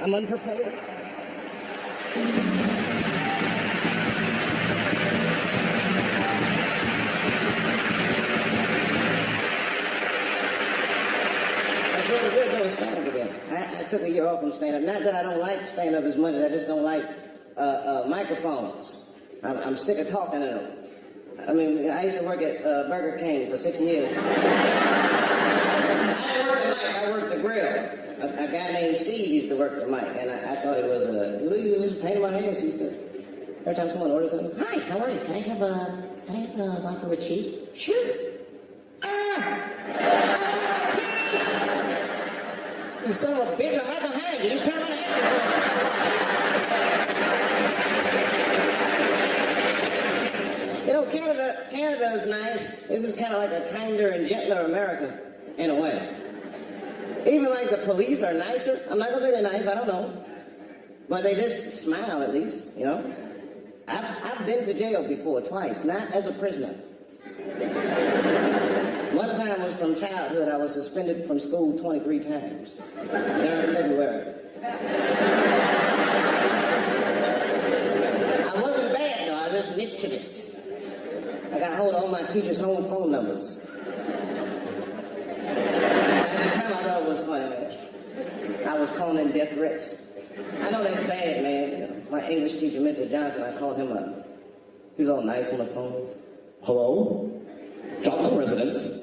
I'm unprepared. We're doing stand-up again. I took a year off from stand-up. Not that I don't like stand-up as much as I just don't like microphones. I'm sick of talking to them. I mean, I used to work at Burger King for 6 years. I worked the grill. A guy named Steve used to work the mic, and I thought he was just a pain in my ass. Every time someone orders something, hi, how are you? Can I have a vodka with cheese? Sure. You son of a bitch, I'm right behind you. Just turn around and ask me. You know, Canada is nice. This is kind of like a kinder and gentler America, in a way. Even like the police are nicer. I'm not going to say they're nice, I don't know. But they just smile at least, you know. I've been to jail before, twice, not as a prisoner. One time was from childhood. I was suspended from school 23 times during February. I wasn't bad, though. I was just mischievous. I got hold of all my teachers' home phone numbers. At the time, I thought it was funny. I was calling in death threats. I know that's bad, man. You know, my English teacher, Mr. Johnson, I called him up. He was all nice on the phone. Hello? Johnson residence.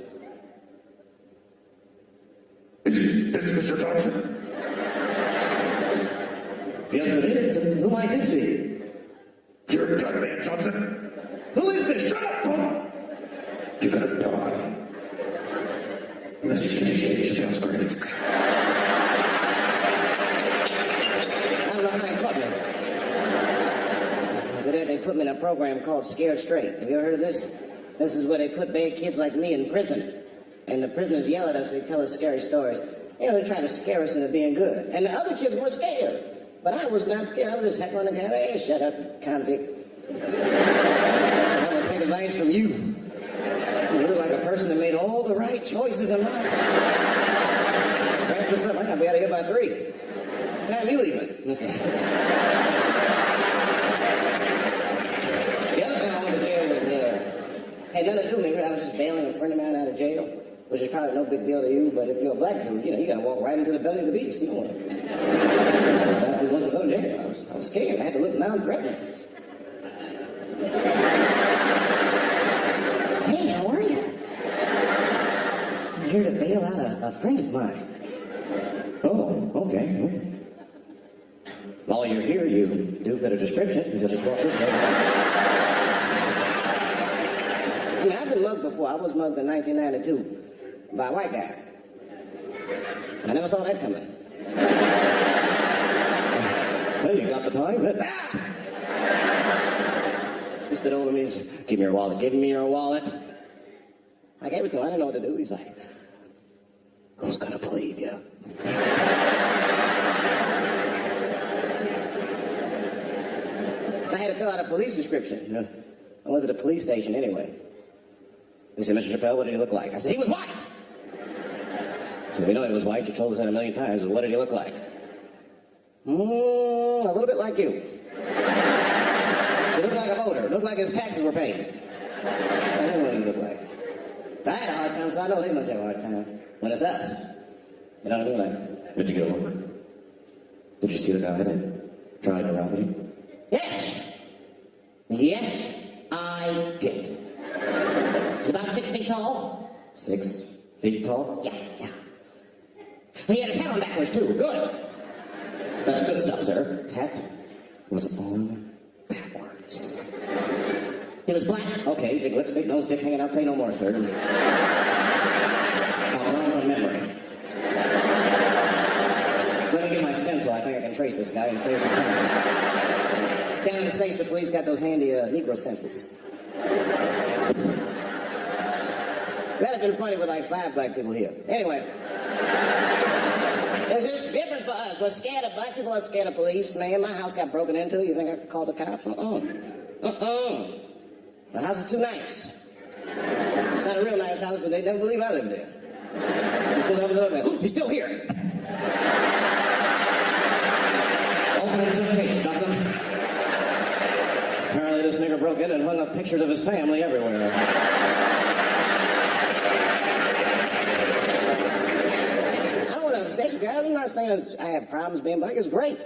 This is Mr. Johnson. Yes, it is. Who might this be? You're a drug man, Johnson. Who is this? Shut up, Paul! You're gonna die. Unless you finish your house grades. I don't know how you caught me. After that, they put me in a program called Scared Straight. Have you ever heard of this? This is where they put bad kids like me in prison. And the prisoners yell at us, they tell us scary stories. You know, they try to scare us into being good. And the other kids were scared. But I was not scared. I was just heckling the guy. Hey, shut up, convict. I'm going to take advice from you. You look like a person that made all the right choices in life. Wrap this up. I got to be out of here by 3. What time you leaving? The other time I went to jail was, had nothing to do with me. I was just bailing a friend of mine out of jail, which is probably no big deal to you, but if you're a black dude, you know, you got to walk right into the belly of the beast. You don't want to. I was once to go to jail. I was scared. I had to look non-threatening. Hey, how are you? I'm here to bail out a friend of mine. Oh, okay. While you're here, you do fit a description. You just walk this way. I mean, I've been mugged before. I was mugged in 1992 by a white guy. I never saw that coming. Well, you got the time? He stood over me and said, give me your wallet. Give me your wallet. I gave it to him. I didn't know what to do. He's like, who's gonna believe you? I had to fill out a police description. I went to the police station anyway. He said, Mr. Chappelle, what did he look like? I said, he was white. He said, we know he was white. You told us that a million times, but what did he look like? A little bit like you. He looked like a voter. Looked like his taxes were paid. I know what he looked like. So I had a hard time, so I know they must have a hard time. When it's us. You know what I mean? Like, did you get a look? Did you see the guy that tried to rob you? Yes. Yes, I did. He's about 6 feet tall. 6 feet tall? Yeah. He had his hat on backwards, too. Good. That's good stuff, sir. Hat was on backwards. He was black. Okay, big lips, big nose, dick hanging out. Say no more, sir. I'll run from memory. Let me get my stencil. I think I can trace this guy and save some time. Down in the States, the police got those handy Negro stencils. That'd have been funny with like 5 black people here. Anyway. It's just different for us. We're scared of black people are scared of police. Man, my house got broken into. You think I could call the cops? The house is too nice. It's not a real nice house, but they never believe I live there. You sit over there, he's still here. in and hung up pictures of his family everywhere. I don't have sex, guys. I'm not saying I have problems being black. It's great.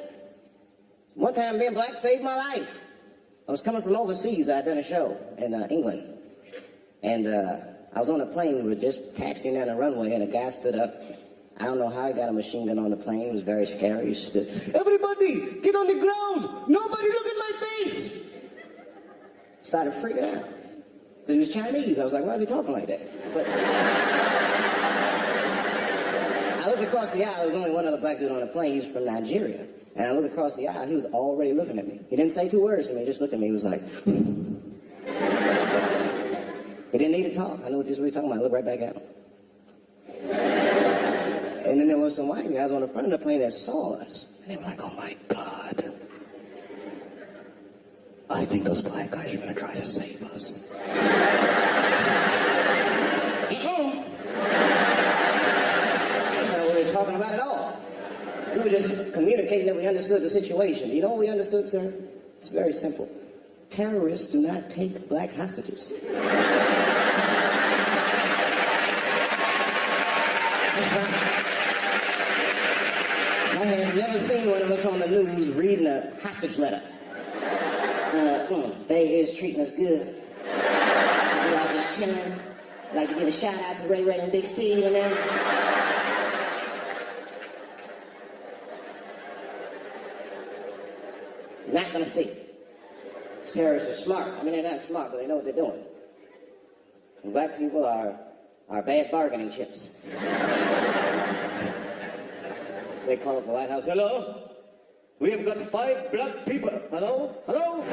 One time being black saved my life. I was coming from overseas. I had done a show in England. And I was on a plane. We were just taxiing down the runway, and a guy stood up. I don't know how he got a machine gun on the plane. It was very scary. He stood, "Everybody, get on the ground. Nobody look at my face." Started freaking out. Because he was Chinese. I was like, why is he talking like that? But I looked across the aisle. There was only one other black dude on the plane. He was from Nigeria. And I looked across the aisle. He was already looking at me. He didn't say 2 words to me. He just looked at me. He was like... He didn't need to talk. I knew what he was talking about. I looked right back at him. And then there was some white guys on the front of the plane that saw us. And they were like, oh my God. I think those black guys are going to try to save us. That's not what we were talking about at all. We were just communicating that we understood the situation. You know what we understood, sir? It's very simple. Terrorists do not take black hostages. Have you ever seen one of us on the news reading a hostage letter? They is treating us good. We all just chilling. I'd like to give a shout out to Ray and Big Steve and them. You're not gonna see. These terrorists are smart. I mean, they're not smart, but they know what they're doing. And black people are bad bargaining chips. They call up the White House. Hello? We have got 5 black people. Hello? Hello?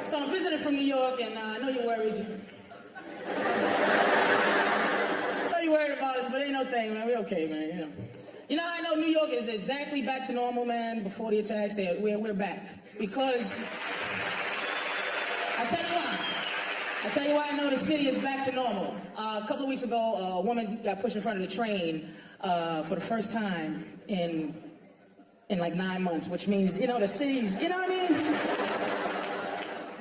So I'm visiting from New York, and I know you're worried. I know you're worried about us, but ain't no thing, man. We okay, man. You know, I know New York is exactly back to normal, man. Before the attacks, we're back because I tell you why I know the city is back to normal. A couple of weeks ago, a woman got pushed in front of the train for the first time in like 9 months, which means, you know, the city's, you know what I mean?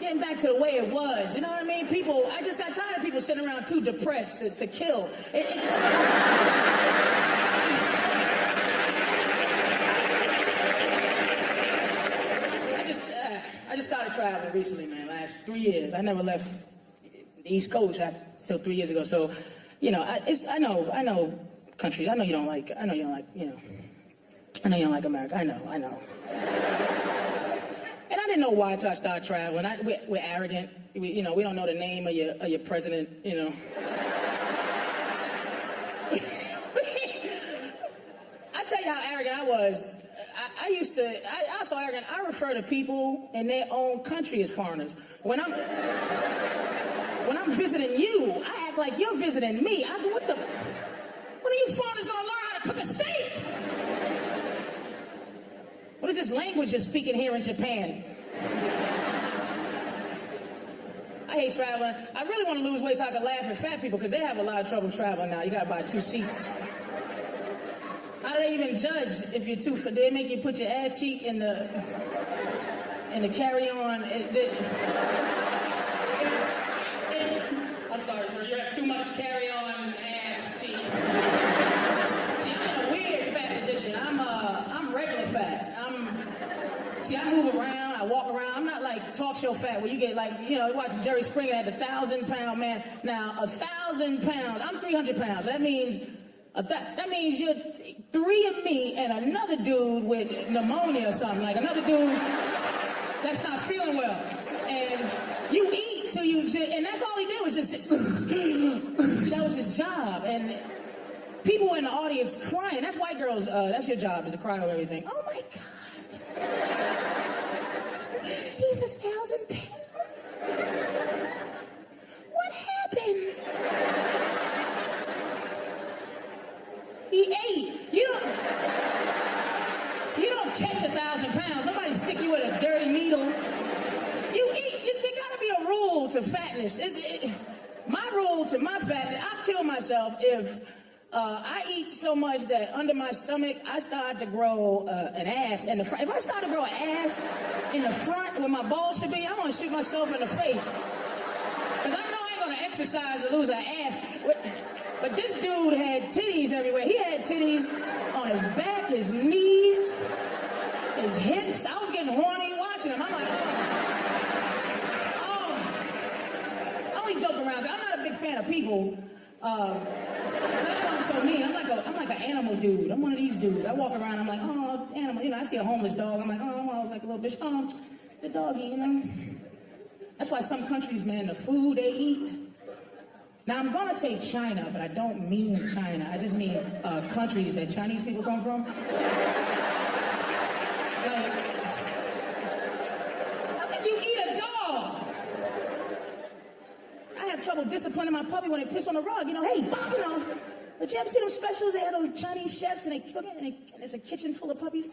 Getting back to the way it was, you know what I mean? People, I just got tired of people sitting around too depressed to kill. I just started traveling recently, man. Last 3 years, I never left the East Coast until 3 years ago. So, you know, I know countries. I know you don't like America. I know. And I didn't know why until I started traveling. We're arrogant. We don't know the name of your president, you know. I tell you how arrogant I was. I was so arrogant, I refer to people in their own country as foreigners. When I'm visiting you, I act like you're visiting me. I go, when are you foreigners gonna learn how to cook a steak? What is this language you're speaking here in Japan? I hate traveling. I really want to lose weight so I can laugh at fat people because they have a lot of trouble traveling now. You gotta buy 2 seats. How do they even judge if you're too fat? They make you put your ass cheek in the carry-on. I'm sorry, sir. You have too much carry-on ass cheek. See, I'm in a weird fat position. I'm regular fat. I move around, I walk around. I'm not like talk show fat where you get like, you watch Jerry Springer had the 1,000-pound man. Now, 1,000 pounds, I'm 300 pounds. That means you're 3 of me and another dude with pneumonia or something. Like another dude that's not feeling well. And you eat till and that's all he did was just, that was his job. And people in the audience crying. That's white girls, that's your job, is to cry over everything. Oh my God. He's 1,000 pounds. What happened? rule to fatness, my rule to my fatness, I'll kill myself if I eat so much that under my stomach, I start to grow an ass in the front. If I start to grow an ass in the front where my balls should be, I want to shoot myself in the face. Because I know I ain't going to exercise to lose an ass. But this dude had titties everywhere. He had titties on his back, his knees, his hips. I was getting horny watching him. I'm like, oh. I only joke around. I'm not a big fan of people. So that's why I'm so mean. I'm like an animal dude. I'm one of these dudes. I walk around, I'm like, oh, animal. You know, I see a homeless dog. I'm like, oh, like a little bitch. Oh, the doggy, you know. That's why some countries, man, the food they eat. Now, I'm going to say China, but I don't mean China. I just mean countries that Chinese people come from. Like, how could you eat a dog? I have trouble disciplining my puppy when they piss on the rug. You know, hey, Bob, you know. But you ever see those specials? They have those Chinese chefs and they cook it and there's a kitchen full of puppies.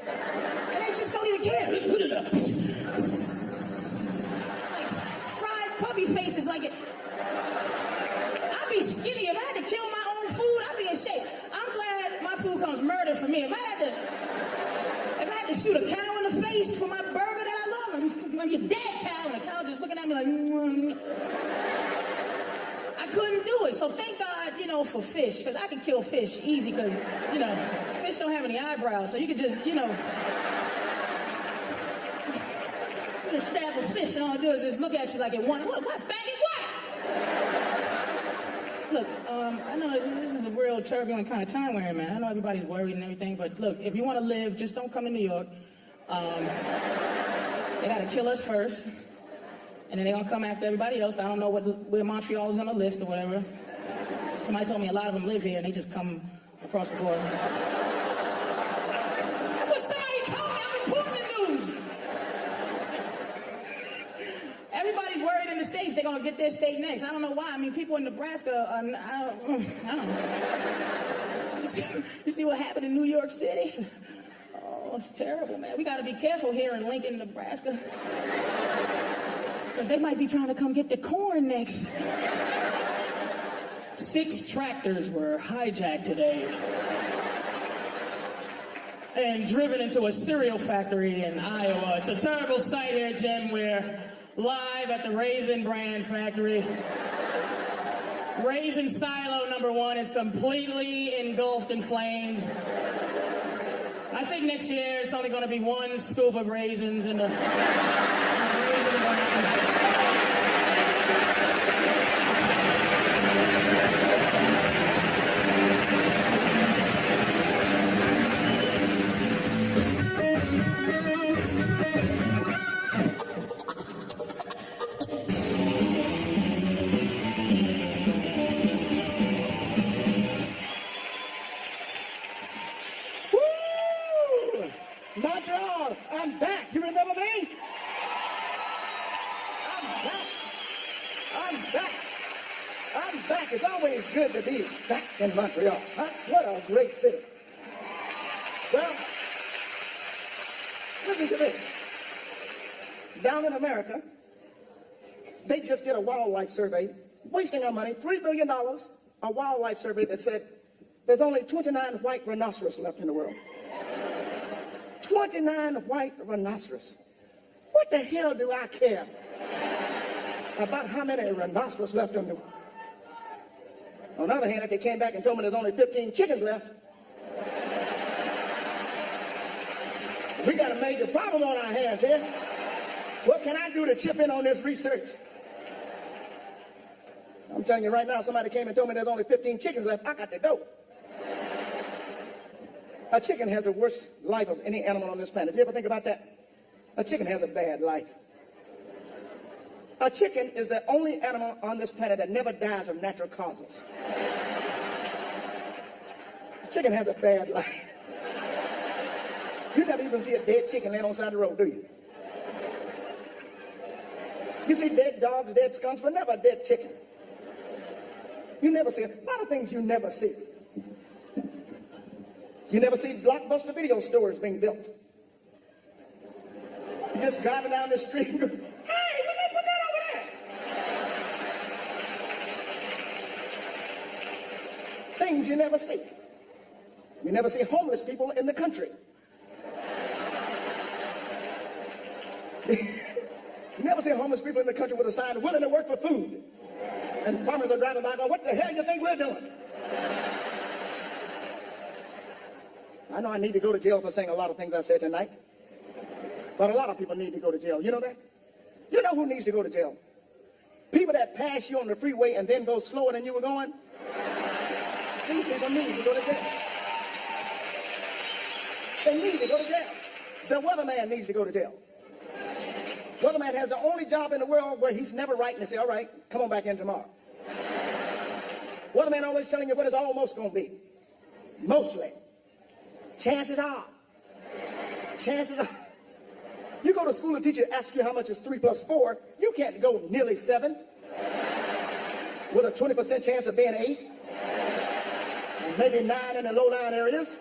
And they just don't even care. Like fried puppy faces like it. I'd be skinny. If I had to kill my own food, I'd be in shape. I'm glad my food comes murder for me. If I had to shoot a cow in the face for my burger that I love, I'm your dead cow, and the cow just looking at me like, I couldn't do it. So thank God, you know, for fish, because I can kill fish easy, because, you know, fish don't have any eyebrows, so you can just, you know, stab a fish, and all it do is just look at you like it want, what, bang it, what? Look, I know this is a real turbulent kind of time we're in, man. I know everybody's worried and everything, but look, if you want to live, just don't come to New York. They got to kill us first, and then they're going to come after everybody else. I don't know where Montreal is on the list or whatever. Somebody told me a lot of them live here, and they just come across the border. That's what somebody told me. I'm reporting the news. Everybody's worried in the States they're going to get their state next. I don't know why. I mean, people in Nebraska, I don't know. You see what happened in New York City? Oh, it's terrible, man. We got to be careful here in Lincoln, Nebraska. Because they might be trying to come get the corn next. 6 tractors were hijacked today and driven into a cereal factory in Iowa. It's a terrible sight here, Jim. We're live at the Raisin Brand factory. Raisin silo number 1 is completely engulfed in flames. I think next year it's only going to be 1 scoop of raisins in the Raisin Brand. Montreal, I'm back. You remember me? I'm back. It's always good to be back in Montreal. Huh? What a great city. Well, listen to this. Down in America, they just did a wildlife survey, wasting our money, $3 billion, a wildlife survey that said there's only 29 white rhinoceros left in the world. 29 white rhinoceros. What the hell do I care about how many rhinoceros left in the world? On the other hand, if they came back and told me there's only 15 chickens left, we got a major problem on our hands here. What can I do to chip in on this research? I'm telling you right now, somebody came and told me there's only 15 chickens left. I got to go. A chicken has the worst life of any animal on this planet. You ever think about that? A chicken has a bad life. A chicken is the only animal on this planet that never dies of natural causes. A chicken has a bad life. You never even see a dead chicken laying on the side of the road, do you? You see dead dogs, dead skunks, but never a dead chicken. You never see it. A lot of things you never see. You never see blockbuster video stores being built. You're just driving down the street and go, hey, what they put that over there? things you never see. You never see homeless people in the country. You never see homeless people in the country with a sign willing to work for food. And farmers are driving by going, what the hell you think we're doing? I know I need to go to jail for saying a lot of things I said tonight. But a lot of people need to go to jail. You know that? You know who needs to go to jail? People that pass you on the freeway and then go slower than you were going. These people need to go to jail. They need to go to jail. The weatherman needs to go to jail. Weatherman has the only job in the world where he's never right and they say, all right, come on back in tomorrow. Weatherman always telling you what it's almost going to be. Mostly. Chances are. Chances are. You go to school, a teacher asks you how much is 3 plus 4. You can't go nearly 7 with a 20% chance of being 8. And maybe 9 in the low-lying areas.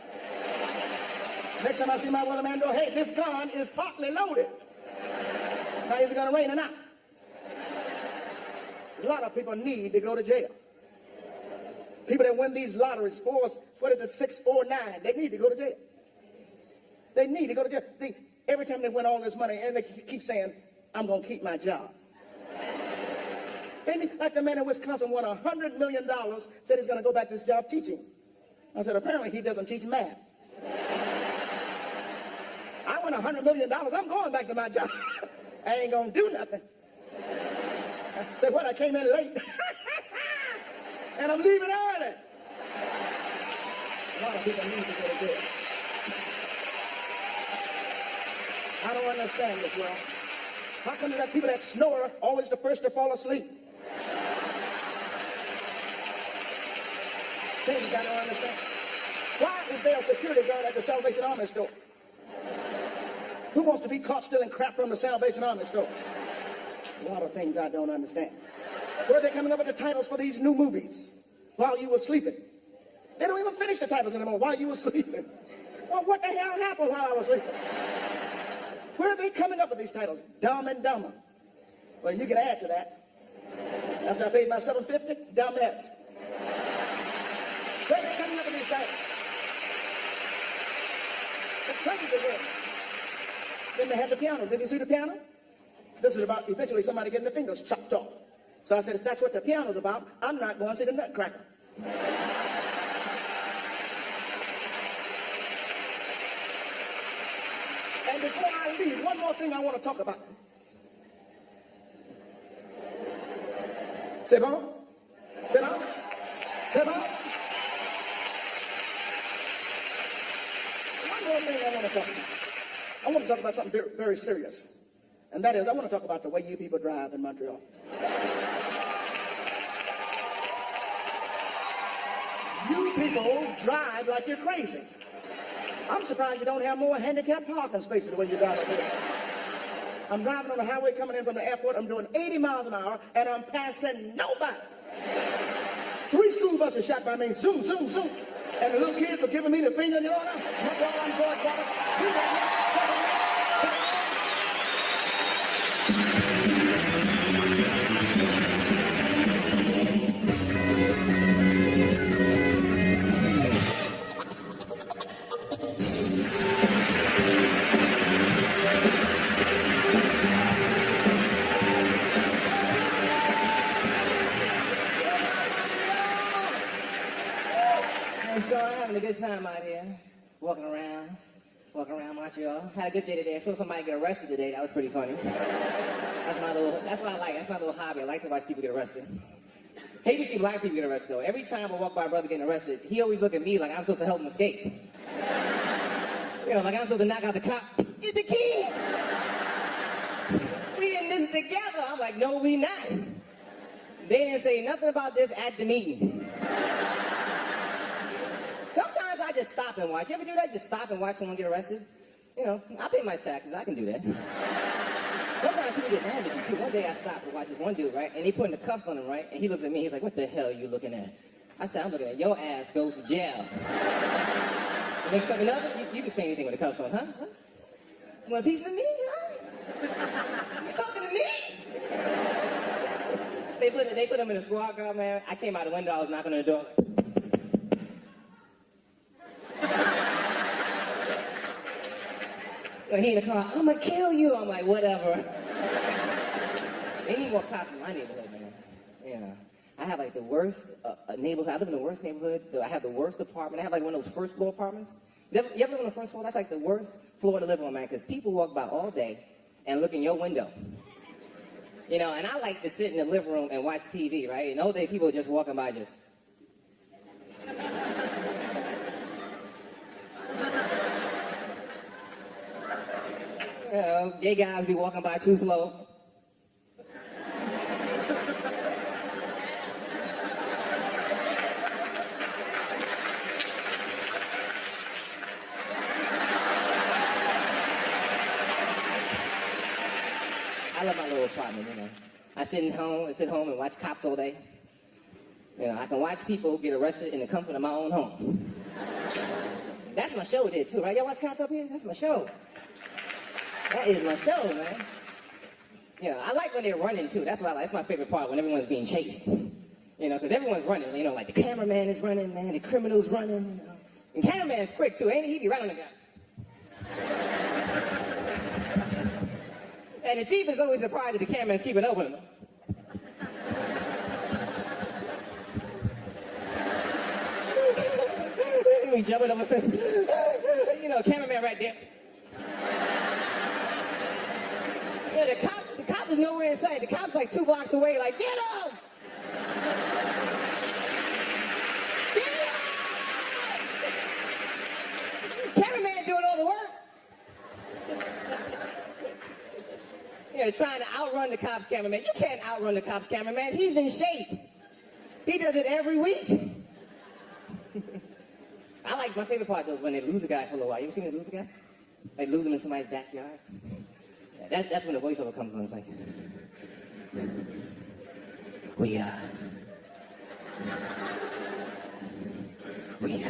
Next time I see my weatherman go, hey, this gun is partly loaded. Now, is it going to rain or not? A lot of people need to go to jail. People that win these lotteries, 6, 4, 9, they need to go to jail. They need to go to jail. Every time they win all this money, and they keep saying, I'm going to keep my job. Like the man in Wisconsin won $100 million, said he's going to go back to his job teaching. I said, apparently he doesn't teach math. I won $100 million, I'm going back to my job. I ain't going to do nothing. I said, well, I came in late. And I'm leaving early. A lot of people need to go to jail. I don't understand this world. How come that people that snore are always the first to fall asleep? Things I don't understand. Why is there a security guard at the Salvation Army store? Who wants to be caught stealing crap from the Salvation Army store? A lot of things I don't understand. Where are they coming up with the titles for these new movies while you were sleeping? They don't even finish the titles anymore while you were sleeping. Well, what the hell happened while I was sleeping? Where are they coming up with these titles? Dumb and Dumber. Well, you can add to that. After I paid my $7.50, dumbass. Where are they coming up with these titles? The crazy thing. Then they had the piano. Did you see the piano? This is about eventually somebody getting their fingers chopped off. So I said, if that's what the piano's about, I'm not going to see the Nutcracker. And before I leave, one more thing I want to talk about. C'est bon? C'est bon? C'est bon? One more thing I want to talk about. I want to talk about something very, very serious. And that is, I want to talk about the way you people drive in Montreal. You people drive like you're crazy. I'm surprised you don't have more handicapped parking spaces the way you drive up here. I'm driving on the highway coming in from the airport. I'm doing 80 miles an hour, and I'm passing nobody. 3 school buses shot by me. Zoom, zoom, zoom. And the little kids were giving me the finger, you know what I'm going. A good time out here, walking around Montreal. Had a good day today. I saw somebody get arrested today. That was pretty funny. That's what I like. That's my little hobby. I like to watch people get arrested. Hate to see black people get arrested though. Every time I walk by a brother getting arrested, he always look at me like I'm supposed to help him escape. You know, like I'm supposed to knock out the cop. Get the key. We in this together. I'm like, no, we not. They didn't say nothing about this at the meeting. Sometimes I just stop and watch. You ever do that? Just stop and watch someone get arrested? You know, I pay my taxes. I can do that. Sometimes people get mad at me, too. One day I stopped to watch this one dude, right? And he putting the cuffs on him, right? And he looks at me. He's like, what the hell are you looking at? I said, I'm looking at your ass goes to jail. And next something else, you can say anything with the cuffs on, huh? You want a piece of me, huh? You talking to me? They put him in a squad car, man. I came out the window. I was knocking on the door. When he in the car, I'm gonna kill you. I'm like, whatever. They need more cops in my neighborhood, man. Yeah. I have like the worst neighborhood. I live in the worst neighborhood. I have the worst apartment. I have like one of those first floor apartments. You ever live on the first floor? That's like the worst floor to live on, man, because people walk by all day and look in your window. You know, and I like to sit in the living room and watch TV, right? And all day people are just walking by just. You know, gay guys be walking by too slow. I love my little apartment, you know. I sit home and watch cops all day. You know, I can watch people get arrested in the comfort of my own home. That's my show there too, right? Y'all watch Cops Up Here? That's my show. That is my show, man. You know, I like when they're running too. That's what I like. That's my favorite part, when everyone's being chased. You know, because everyone's running. You know, like the cameraman is running, man. The criminal's running. You know. And cameraman's quick too, ain't he? He be right on the gun. And the thief is always surprised that the cameraman's keeping up with him. We jumping over fence. You know, cameraman right there. Yeah, the cop is nowhere in sight. The cop's like 2 blocks away, like, get him! Get him! Cameraman doing all the work. Yeah, trying to outrun the cop's cameraman. You can't outrun the cop's cameraman. He's in shape. He does it every week. I like, my favorite part though is when they lose a guy for a little while. You ever seen them lose a guy? They lose him in somebody's backyard. Yeah, that's when the voiceover comes on. It's like, we know. We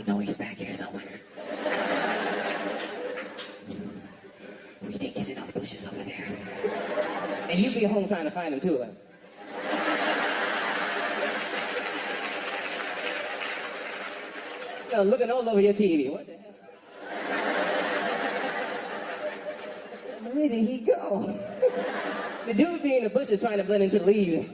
know he's back here somewhere. We think he's in those bushes over there. And you be home trying to find him too, like. You know, looking all over your TV. What the hell? Where did he go? The dude be in the bushes trying to blend into the leaves.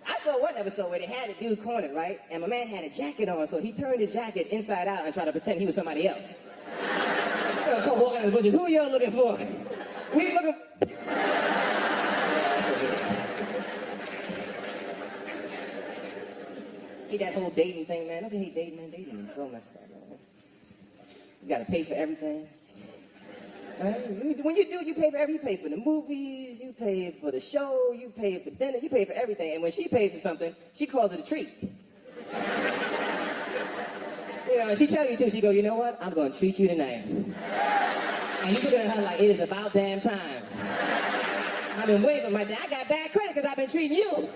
I saw one episode where they had a dude cornered, right? And my man had a jacket on, so he turned his jacket inside out and tried to pretend he was somebody else. Come walking in the bushes. Who are y'all looking for? We looking. Hate that whole dating thing, man. Don't you hate dating, man? Dating is so messed up, man. You gotta pay for everything. Right? When you do, you pay for everything. You pay for the movies, you pay for the show, you pay for dinner, you pay for everything. And when she pays for something, she calls it a treat. You know, and she tell you too, she go, you know what? I'm gonna treat you tonight. And you look at her like, it is about damn time. I've been waiting for my day. I got bad credit because I've been treating you.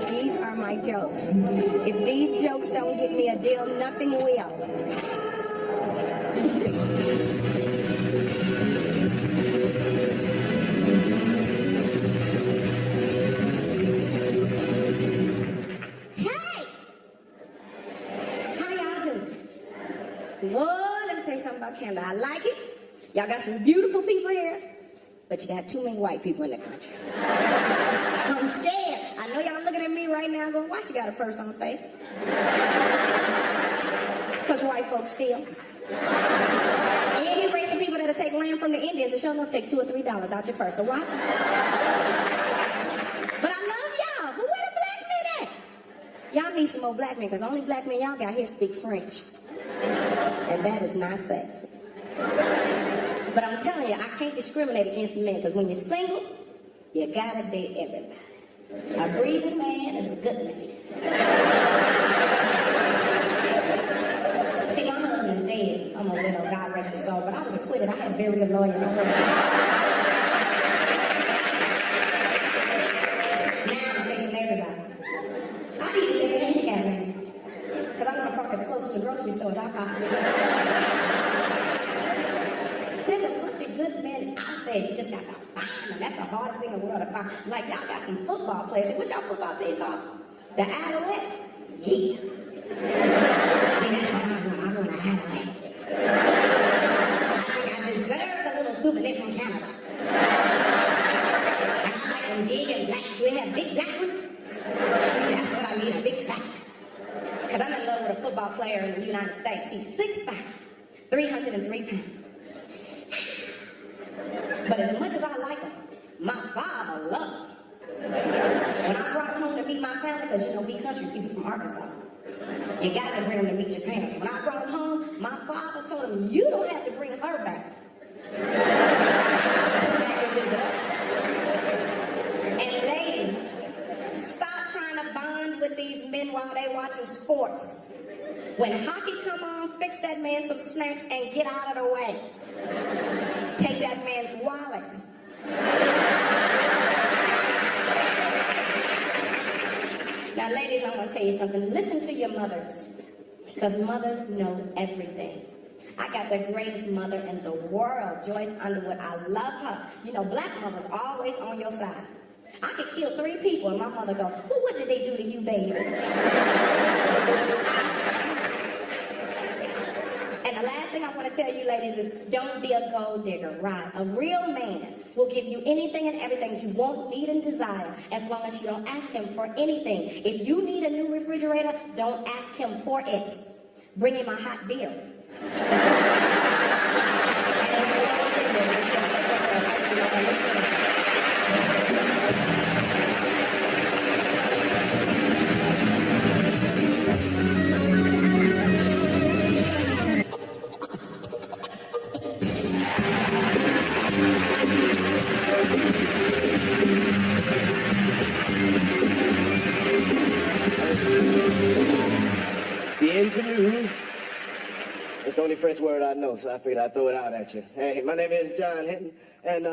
These are my jokes. If these jokes don't get me a deal, nothing will. Lord, let me tell you something about Canada. I like it. Y'all got some beautiful people here, but you got too many white people in the country. I'm scared. I know y'all looking at me right now going, why she got a purse on stage? Because white folks steal. Any race of people that'll take land from the Indians, and sure enough take $2 or $3 out your purse, so watch. But I love y'all. But where the black men at? Y'all need some more black men, because the only black men y'all got here speak French. And that is not sexy. But I'm telling you, I can't discriminate against men, because when you're single, you gotta date everybody. A breathing man is a good man. See, my husband is dead. I'm a widow, God rest his soul, but I was acquitted. I had buried a lawyer. grocery store as I possibly can. There's a bunch of good men out there. You just got to find them. That's the hardest thing in the world to find. Like, y'all got some football players. What's y'all football team called? The Alouettes? Yeah. See, that's what I want. I want an Alouette. I deserve a little souvenir from Canada. And I like them big and black. Do they have big black ones? See, that's what I need, a big black one. Because I'm in love with a football player in the United States. He's 6'5", 303 pounds. But as much as I like him, my father loved him. When I brought him home to meet my family, because you know we country people from Arkansas, you got to bring him to meet your parents. When I brought him home, my father told him, you don't have to bring her back. And ladies, stop trying to bond with these men while they watching sports. When hockey come on, fix that man some snacks and get out of the way. Take that man's wallet. Now, ladies, I'm going to tell you something. Listen to your mothers, because mothers know everything. I got the greatest mother in the world, Joyce Underwood. I love her. You know, black mothers always on your side. I could kill 3 people, and my mother go, well, what did they do to you, baby? And the last thing I want to tell you, ladies, is don't be a gold digger, right? A real man will give you anything and everything you want, need, and desire, as long as you don't ask him for anything. If you need a new refrigerator, don't ask him for it. Bring him a hot beer. Bienvenue. It's the only French word I know, so I figured I'd throw it out at you. Hey, my name is John Hinton, and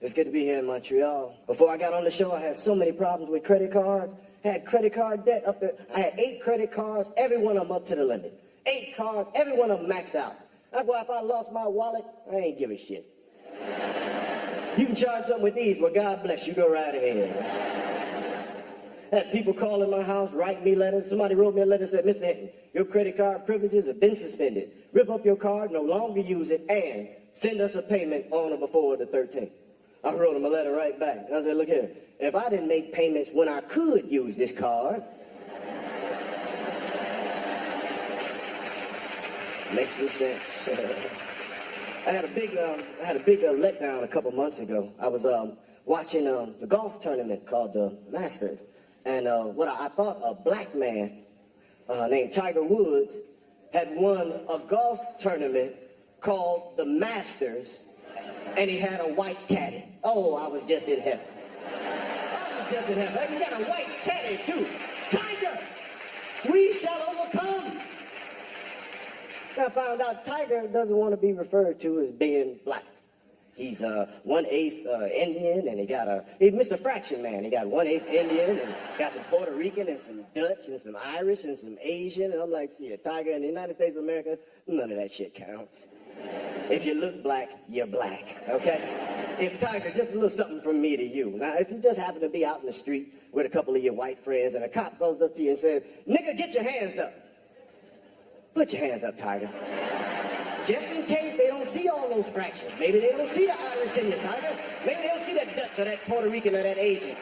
it's good to be here in Montreal. Before I got on the show, I had so many problems with credit cards. Had credit card debt up there. I had 8 credit cards, every one of them up to the limit. 8 cards, every one of them maxed out. That's why if I lost my wallet, I ain't give a shit. You can charge something with these, well, God bless you, go right ahead. Had people calling my house, write me letters. Somebody wrote me a letter and said, Mr. Hinton, your credit card privileges have been suspended. Rip up your card, no longer use it, and send us a payment on or before the 13th. I wrote him a letter right back. And I said, look here, if I didn't make payments when I could use this card, makes some sense. I had a big letdown a couple months ago. I was watching the golf tournament called the Masters. And I thought a black man named Tiger Woods had won a golf tournament called the Masters, and he had a white caddy. Oh, I was just in heaven. I was just in heaven. He got a white caddy, too. Tiger, we shall overcome. I found out Tiger doesn't want to be referred to as being black. He's 1/8 Indian, and he's Mr. Fraction Man. He got 1/8 Indian, and got some Puerto Rican, and some Dutch, and some Irish, and some Asian. And I'm like, shit, Tiger in the United States of America, none of that shit counts. If you look black, you're black, okay? If Tiger, just a little something from me to you. Now, if you just happen to be out in the street with a couple of your white friends, and a cop goes up to you and says, nigga, get your hands up. Put your hands up, Tiger. Just in case they don't see all those fractions. Maybe they don't see the Irish in you, Tiger. Maybe they don't see that Dutch or that Puerto Rican or that Asian.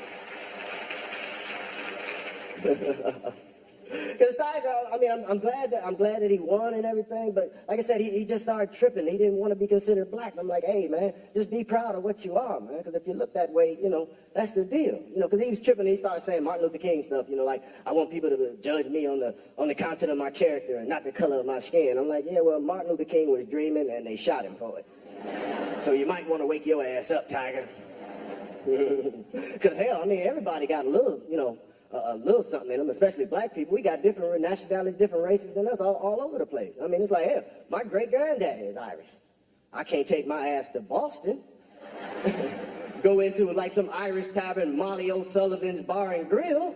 Because Tiger, I mean, I'm glad that he won and everything, but like I said, he just started tripping. He didn't want to be considered black. And I'm like, hey, man, just be proud of what you are, man. Because if you look that way, you know, that's the deal. You know, because he was tripping. He started saying Martin Luther King stuff. You know, like I want people to judge me on the content of my character and not the color of my skin. I'm like, yeah, well, Martin Luther King was dreaming and they shot him for it. So you might want to wake your ass up, Tiger. Because hell, I mean, everybody got a little, you know, a little something in them, especially black people. We got different nationalities, different races than us all over the place. I mean, it's like, hell, my great-granddaddy is Irish. I can't take my ass to Boston. Go into like some Irish tavern, Molly O'Sullivan's Bar and Grill.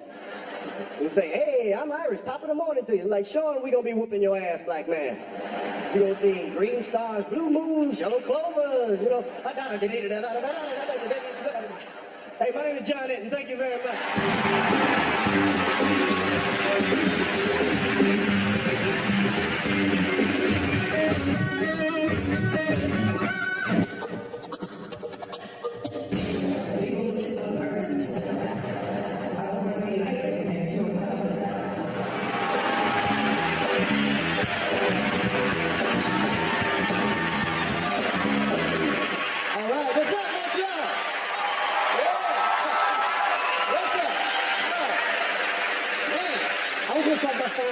You say, hey, I'm Irish, top of the morning to you. Like, Sean, we gonna be whooping your ass, black man. You gonna see green stars, blue moons, yellow clovers, you know. Hey, my name is John Etton. Thank you very much.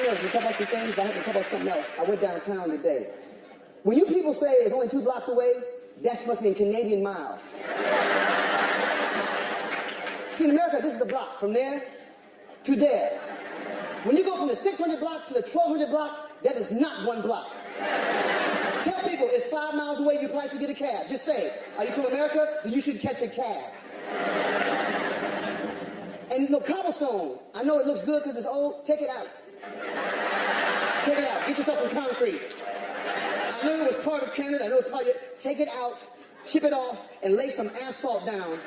We talk about some things, but I have to talk about something else. I went downtown today. When you people say it's only 2 blocks away, that must mean Canadian miles. See, in America, this is a block. From there to there. When you go from the 600 block to the 1200 block, that is not 1 block. Tell people it's 5 miles away, you probably should get a cab. Just say, are you from America? Then you should catch a cab. And no cobblestone. I know it looks good because it's old. Take it out. Take it out. Get yourself some concrete. I know it was part of Canada. I know it's part of it. Take it out, ship it off, and lay some asphalt down.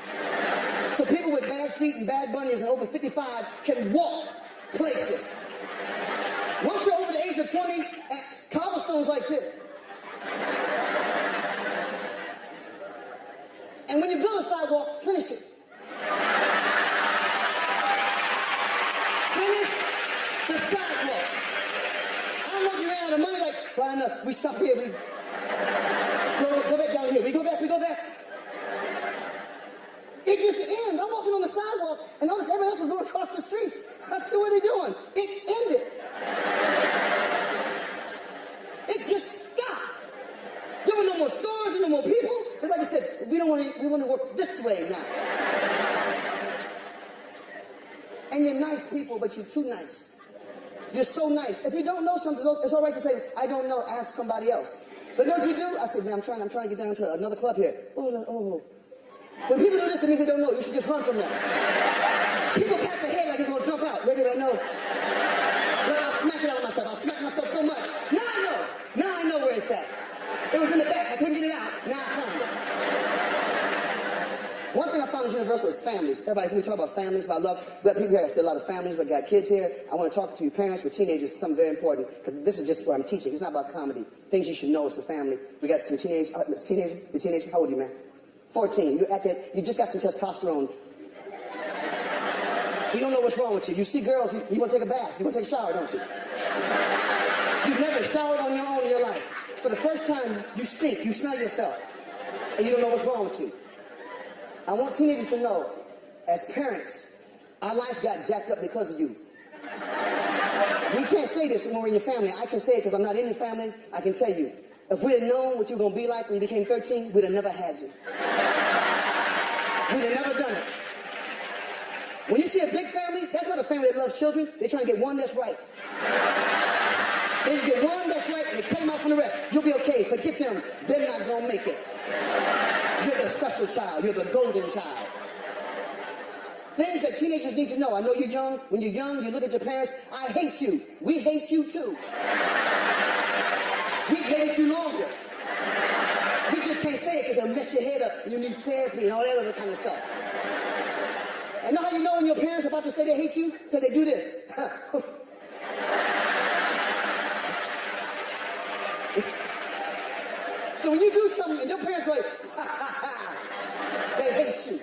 So people with bad feet and bad bunions and over 55 can walk places. Once you're over the age of 20, cobblestone's like this. And when you build a sidewalk, finish it. Finish the sidewalk. I don't know if you ran out of money, like, fine enough, we stop here, we go back down here, we go back. It just ends. I'm walking on the sidewalk, and notice everybody else was going across the street. I said, what are they doing? It ended. It just stopped. There were no more stores, there were no more people. But like I said, we want to work this way now. And you're nice people, but you're too nice. You're so nice. If you don't know something, it's all right to say, I don't know, ask somebody else. But know what you do? I said, man, I'm trying to get down to another club here. Oh. When people do this, it means they don't know. You should just run from them. People pat their head like they're going to jump out. Maybe they know. Well, I'll smack it out of myself. I'll smack myself so much. Now I know. Now I know where it's at. It was in the back. I couldn't get it out. Now I found it. One thing I found is universal is family. Everybody, we talk about families, about love. We got people here. I see a lot of families. We got kids here. I want to talk to your parents with teenagers. Something very important because this is just what I'm teaching. It's not about comedy. Things you should know as a family. We got some teenagers. How old are you, man? 14. You're at that. You just got some testosterone. You don't know what's wrong with you. You see girls. You want to take a bath. You want to take a shower, don't you? You've never showered on your own in your life. For the first time, you stink. You smell yourself, and you don't know what's wrong with you. I want teenagers to know, as parents, our life got jacked up because of you. We can't say this when we're in your family. I can say it because I'm not in your family. I can tell you, if we'd have known what you were going to be like when you became 13, we'd have never had you. We'd have never done it. When you see a big family, that's not a family that loves children. They're trying to get one that's right. They just get one that's right and they cut them out from the rest. You'll be okay. Forget them. They're not going to make it. You're the special child. You're the golden child. Things that teenagers need to know. I know you're young. When you're young, you look at your parents. I hate you. We hate you too. We hate you longer. We just can't say it because it'll mess your head up and you need therapy and all that other kind of stuff. And know how you know when your parents are about to say they hate you? Because they do this. So when you do something and your parents go like, ha, ha, ha, they hate you.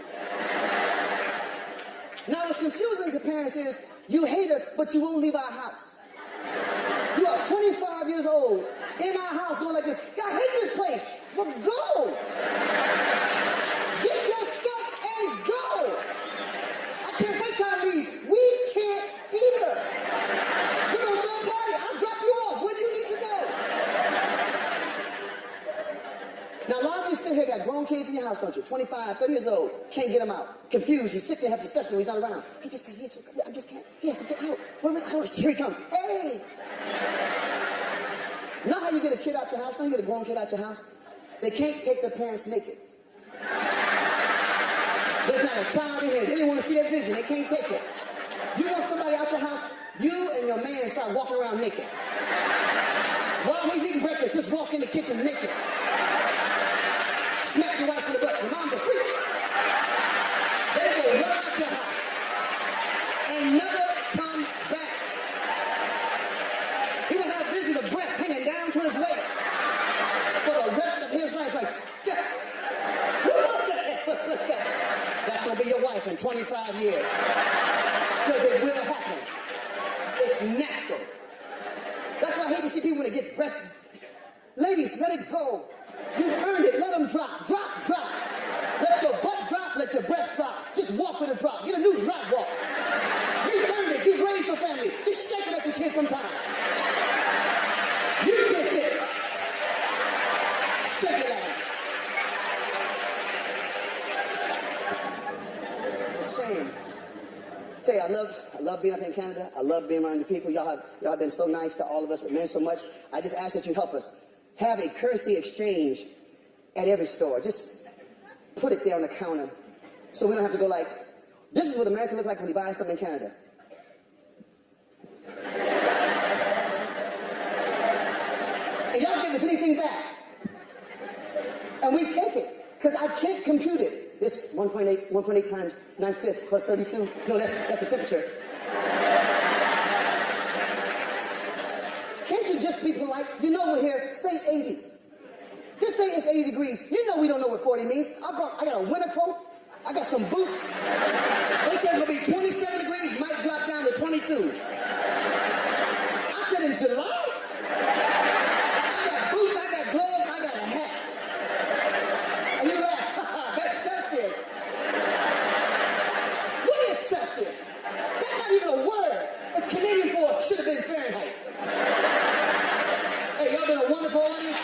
Now what's confusing to parents is, you hate us, but you won't leave our house. You are 25 years old, in our house going like this, I hate this place, but go. Get your stuff and go. I can't wait till I leave. We can't either. We're going to go party. I'll drop you off. Where do you need to go? Now, a lot of you sit here, got grown kids in your house, don't you? 25, 30 years old, can't get them out. Confused, you sit there, have discussion when he's not around. I just can't, he has to get out. Here he comes. Hey! Know how you get a kid out your house? Know you get a grown kid out your house? They can't take their parents naked. There's not a child in here. They didn't want to see that vision. They can't take it. You want somebody out out your house, you and your man start walking around naked. While he's eating breakfast, just walk in the kitchen naked. Smack your wife in the butt. Your mom's a freak. They will run out your house and never come back. He will have visions of breasts hanging down to his waist for the rest of his life. Like, yeah. That's going to be your wife in 25 years. Because it will happen. It's natural. That's why I hate to see people when they get breast. Ladies, let it go. You've earned it. Let them drop. Drop, drop. Let your butt drop. Let your breast drop. Just walk with a drop. Get a new drop walk. You've earned it. You've raised your family. Just shake it at your kids sometime. You get it. Shake it at them. It's a shame. Tell you, I love being up in Canada. I love being around the people. Y'all have been so nice to all of us. It meant so much. I just ask that you help us. Have a currency exchange at every store. Just put it there on the counter so we don't have to go like, this is what America looks like when you buy something in Canada. And y'all give us anything back. And we take it, because I can't compute it. This 1.8 times 9/5 plus 32. No, that's the temperature. Can't you just be polite? You know we're here. Say 80. Just say it's 80 degrees. You know we don't know what 40 means. I got a winter coat. I got some boots. They said it's gonna be 27 degrees. Might drop down to 22. I said in July. I got boots. I got gloves. I got a hat. And you laugh. That's Celsius. What is Celsius? That's not even a word. It's Canadian for should have been Fahrenheit. Hey, y'all been a wonderful audience.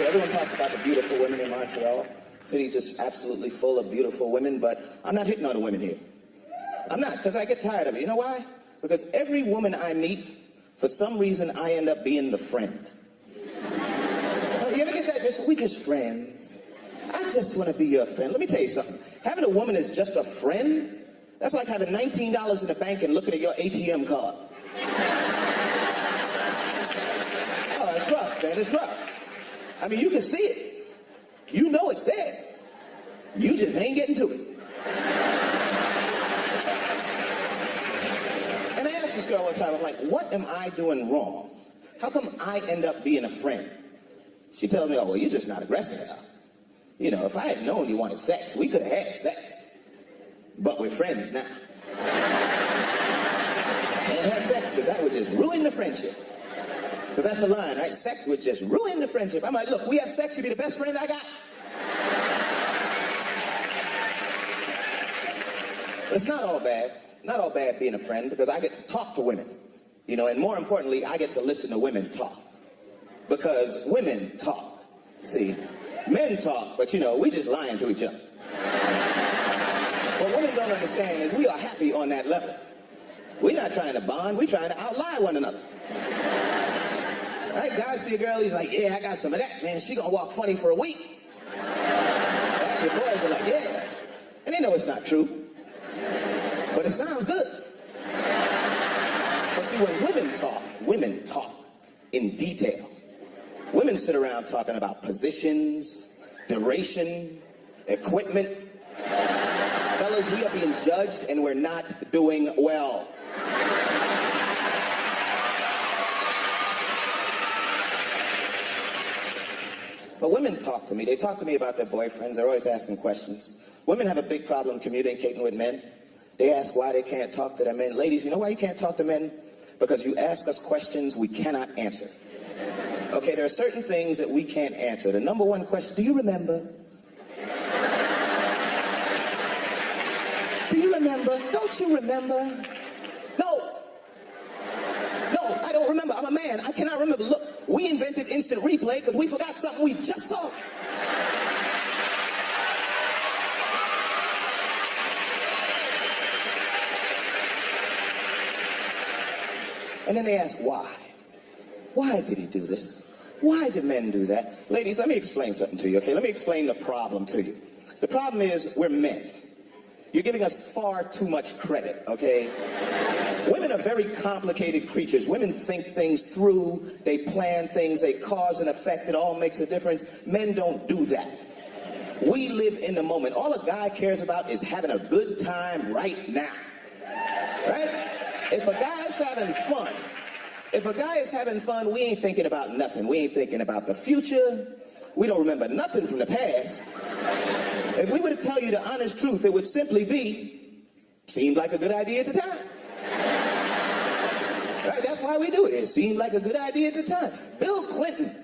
Everyone talks about the beautiful women in Montreal. City just absolutely full of beautiful women, but I'm not hitting on the women here. I'm not, because I get tired of it. You know why? Because every woman I meet, for some reason, I end up being the friend. You ever get that? We just friends. I just want to be your friend. Let me tell you something. Having a woman as just a friend, that's like having $19 in the bank and looking at your ATM card. Oh, it's rough, man. It's rough. I mean, you can see it. You know it's there. You just ain't getting to it. And I asked this girl one time, I'm like, what am I doing wrong? How come I end up being a friend? She tells me, oh, well, you're just not aggressive enough. You know, if I had known you wanted sex, we could have had sex. But we're friends now. Can't have sex because that would just ruin the friendship. Because that's the line, right? Sex would just ruin the friendship. I'm like, look, we have sex, you'd be the best friend I got. But it's not all bad. Not all bad being a friend, because I get to talk to women. You know, and more importantly, I get to listen to women talk. Because women talk. See, men talk, but you know, we just lying to each other. What women don't understand is we are happy on that level. We're not trying to bond, we're trying to outlie one another. Right? Guys see a girl, he's like, yeah, I got some of that, man. She gonna walk funny for a week. Right? Your boys are like, yeah. And they know it's not true. But it sounds good. But see, when women talk in detail. Women sit around talking about positions, duration, equipment. Fellas, we are being judged and we're not doing well. But women talk to me. They talk to me about their boyfriends. They're always asking questions. Women have a big problem communicating with men. They ask why they can't talk to their men. Ladies, you know why you can't talk to men? Because you ask us questions we cannot answer. Okay, there are certain things that we can't answer. The number one question, do you remember? Do you remember? Don't you remember? No. No, I don't remember. I'm a man. I cannot remember. Look, we invented instant replay because we forgot something we just saw. And then they ask why. Why did he do this? Why do men do that? Ladies, let me explain something to you, okay? Let me explain the problem to you. The problem is we're men. You're giving us far too much credit, okay? Women are very complicated creatures. Women think things through. They plan things. They cause and effect. It all makes a difference. Men don't do that. We live in the moment. All a guy cares about is having a good time right now, right? If a guy's having fun, we ain't thinking about nothing. We ain't thinking about the future. We don't remember nothing from the past. If we were to tell you the honest truth, it would simply be, seemed like a good idea at the time. Right? That's why we do it. It seemed like a good idea at the time. Bill Clinton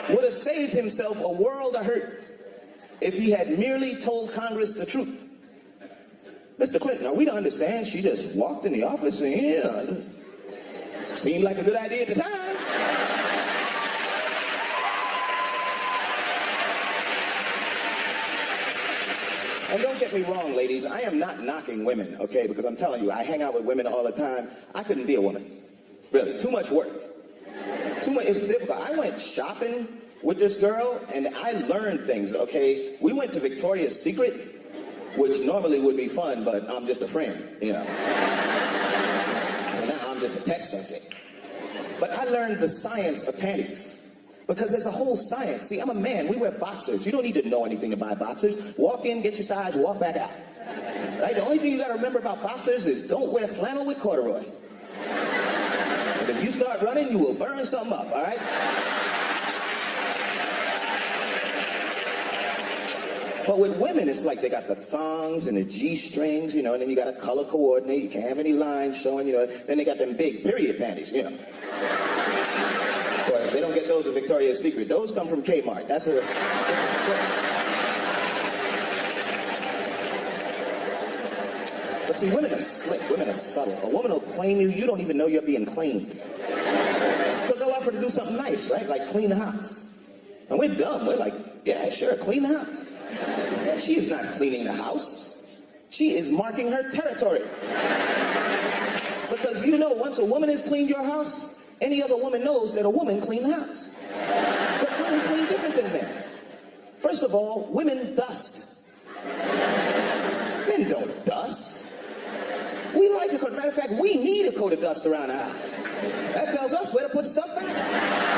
would have saved himself a world of hurt if he had merely told Congress the truth. Mr. Clinton, are we to understand she just walked in the office and, seemed like a good idea at the time? And don't get me wrong, ladies, I am not knocking women, okay? Because I'm telling you, I hang out with women all the time. I couldn't be a woman. Really, too much work. Too much, it's difficult. I went shopping with this girl, and I learned things, okay? We went to Victoria's Secret, which normally would be fun, but I'm just a friend, So now I'm just a test subject. But I learned the science of panties. Because there's a whole science. See, I'm a man. We wear boxers. You don't need to know anything to buy boxers. Walk in, get your size, walk back out. Right? The only thing you got to remember about boxers is don't wear flannel with corduroy. And if you start running, you will burn something up, all right? But with women, it's like they got the thongs and the G-strings, and then you got to color coordinate. You can't have any lines showing, Then they got them big period panties, Well, they don't get those at Victoria's Secret. Those come from Kmart. That's a... But see, women are slick. Women are subtle. A woman will claim you. You don't even know you're being claimed. Because they'll offer to do something nice, right? Like clean the house. And we're dumb. We're like, yeah, sure, clean the house. She is not cleaning the house. She is marking her territory. Because once a woman has cleaned your house, any other woman knows that a woman cleaned the house. But women clean different than men. First of all, women dust. Men don't dust. We like a coat. Matter of fact, we need a coat of dust around the house. That tells us where to put stuff back.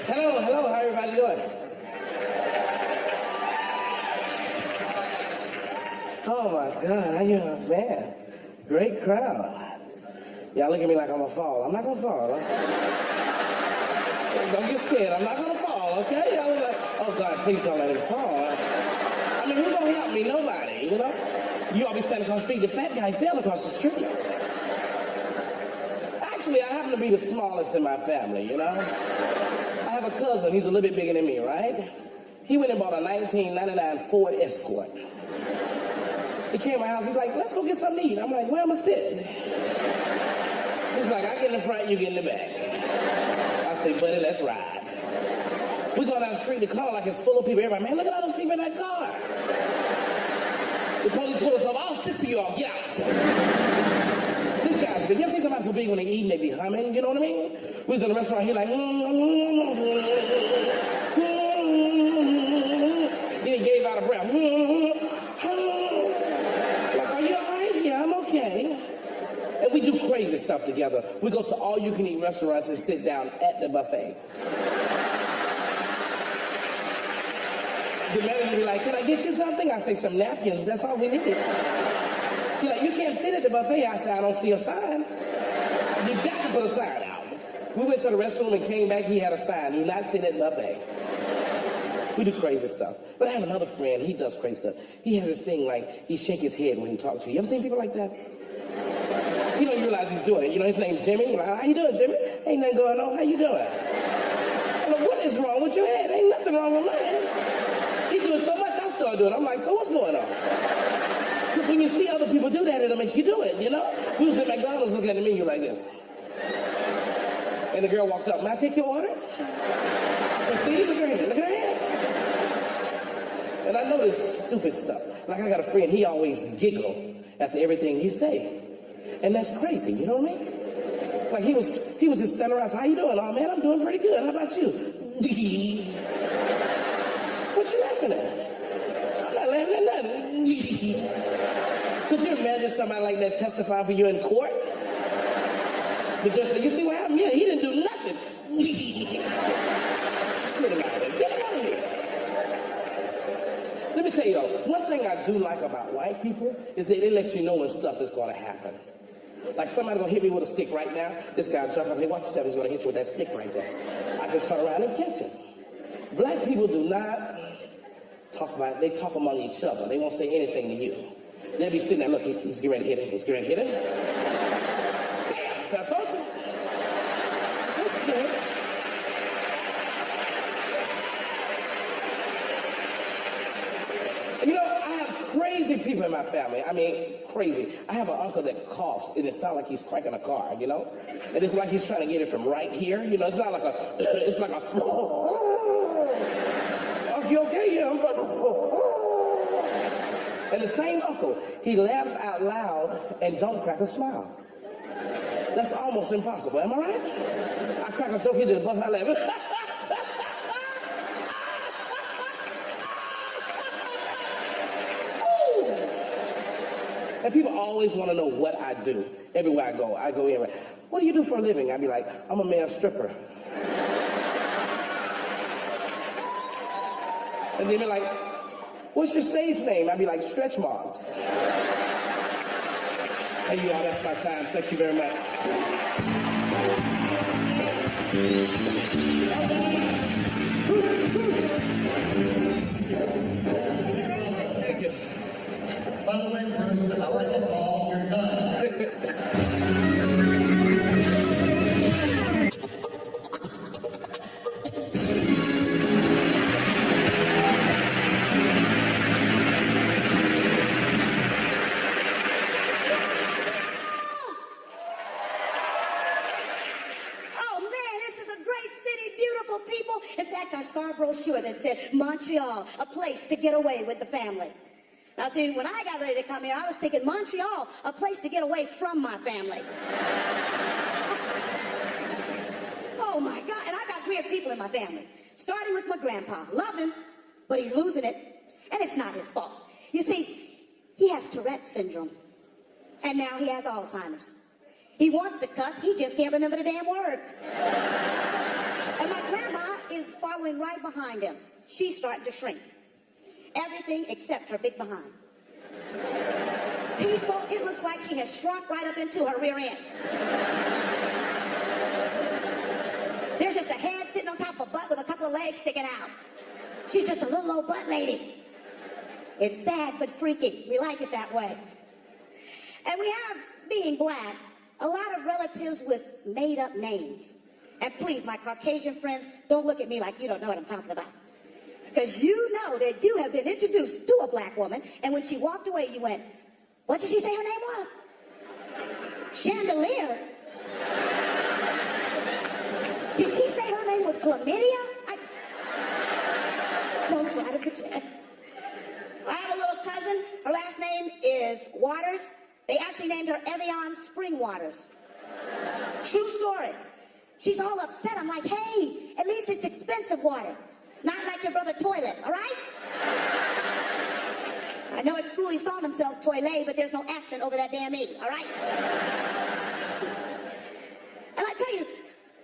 Hello, how everybody doing? Oh my God, man, great crowd. Y'all look at me like I'm gonna fall. I'm not gonna fall. Huh? Don't get scared, I'm not gonna fall, okay? Y'all look like, oh God, please don't let him fall. I mean, who's gonna help me? Nobody, You all be standing across the street. The fat guy fell across the street. Actually, I happen to be the smallest in my family, I have a cousin, he's a little bit bigger than me, right? He went and bought a 1999 Ford Escort. He came to my house, he's like, let's go get something to eat. I'm like, where am I sitting? He's like, I get in the front, you get in the back. I say, buddy, let's ride. We go down the street, the car like it's full of people. Everybody, man, look at all those people in that car. The police pull us up, all 6 of y'all, get out. This guy's big. You ever see somebody so big when they eat and they be humming, you know what I mean? We was in the restaurant, he like, Then he gave out a breath. Like, are you all right? Yeah, I'm okay. And we do crazy stuff together. We go to all-you-can-eat restaurants and sit down at the buffet. The manager be like, can I get you something? I say, some napkins, that's all we need. He's like, you can't sit at the buffet. I say, I don't see a sign. You got to put a sign out. We went to the restroom and came back, he had a sign, do not sit at the buffet. We do crazy stuff. But I have another friend, he does crazy stuff. He has this thing like, he shake his head when he talks to you. You ever seen people like that? You know, you realize he's doing it. You know, his name's Jimmy. You're like, how you doing, Jimmy? Ain't nothing going on. How you doing? I'm like, what is wrong with your head? Ain't nothing wrong with mine. He's doing so much, I started doing it. I'm like, so what's going on? Because when you see other people do that, it'll make you do it, you know? We was at McDonald's looking at the menu like this. And the girl walked up, may I take your order? I said, see, look at her hand, look at her hand. And I know this stupid stuff. Like I got a friend, he always giggle after everything he say. And that's crazy, you know what I mean? Like he was just standing around, so how you doing? Oh man, I'm doing pretty good. How about you? What you laughing at? I'm not laughing at nothing. Could you imagine somebody like that testifying for you in court? The judge said, you see what happened? Yeah, he didn't do nothing. Get him out of here. Get him out of here. Let me tell you though, one thing I do like about white people is that they let you know when stuff is going to happen. Like somebody gonna hit me with a stick right now. This guy jump up, hey, watch yourself, he's gonna hit you with that stick right there. I can turn around and catch him. Black people do not talk about it. They talk among each other. They won't say anything to you. They'll be sitting there, look, he's getting ready to hit him. He's getting ready to hit him. Bam! So I told you. You know, I have crazy people in my family. I mean, crazy. I have an uncle that coughs, and it sounds like he's cranking a car, you know? And it's like he's trying to get it from right here. You know, it's not like a, it's like a, are you okay? Yeah, I'm fine. And the same uncle, he laughs out loud and don't crack a smile. That's almost impossible, am I right? I crack a joke, he just bust out laughing. And people always want to know what I do. Everywhere I go in. What do you do for a living? I'd be like, I'm a male stripper. And they'd be like, what's your stage name? I'd be like, Stretch Marks. Hey, y'all, that's my time. Thank you very much. Thank you. By the way, Bruce, I wasn't all you're done. I saw a brochure that said Montreal, a place to get away with the family. Now see, when I got ready to come here, I was thinking Montreal, a place to get away from my family. Oh my God, and I got weird people in my family. Starting with my grandpa. Love him, but he's losing it. And it's not his fault. You see, he has Tourette's syndrome. And now he has Alzheimer's. He wants to cuss, he just can't remember the damn words. And my grandma is following right behind him. She's starting to shrink. Everything except her big behind. People, it looks like she has shrunk right up into her rear end. There's just a head sitting on top of a butt with a couple of legs sticking out. She's just a little old butt lady. It's sad but freaky. We like it that way. And we have, being black, a lot of relatives with made-up names. And please, my Caucasian friends, don't look at me like you don't know what I'm talking about. Because you know that you have been introduced to a black woman, and when she walked away, you went, what did she say her name was? Chandelier? Did she say her name was Chlamydia? Don't try to pretend. I have a little cousin. Her last name is Waters. They actually named her Evian Spring Waters. True story. She's all upset. I'm like, hey, at least it's expensive water. Not like your brother Toilet, all right? I know at school he's called himself Toilet, but there's no accent over that damn E, all right? And I tell you,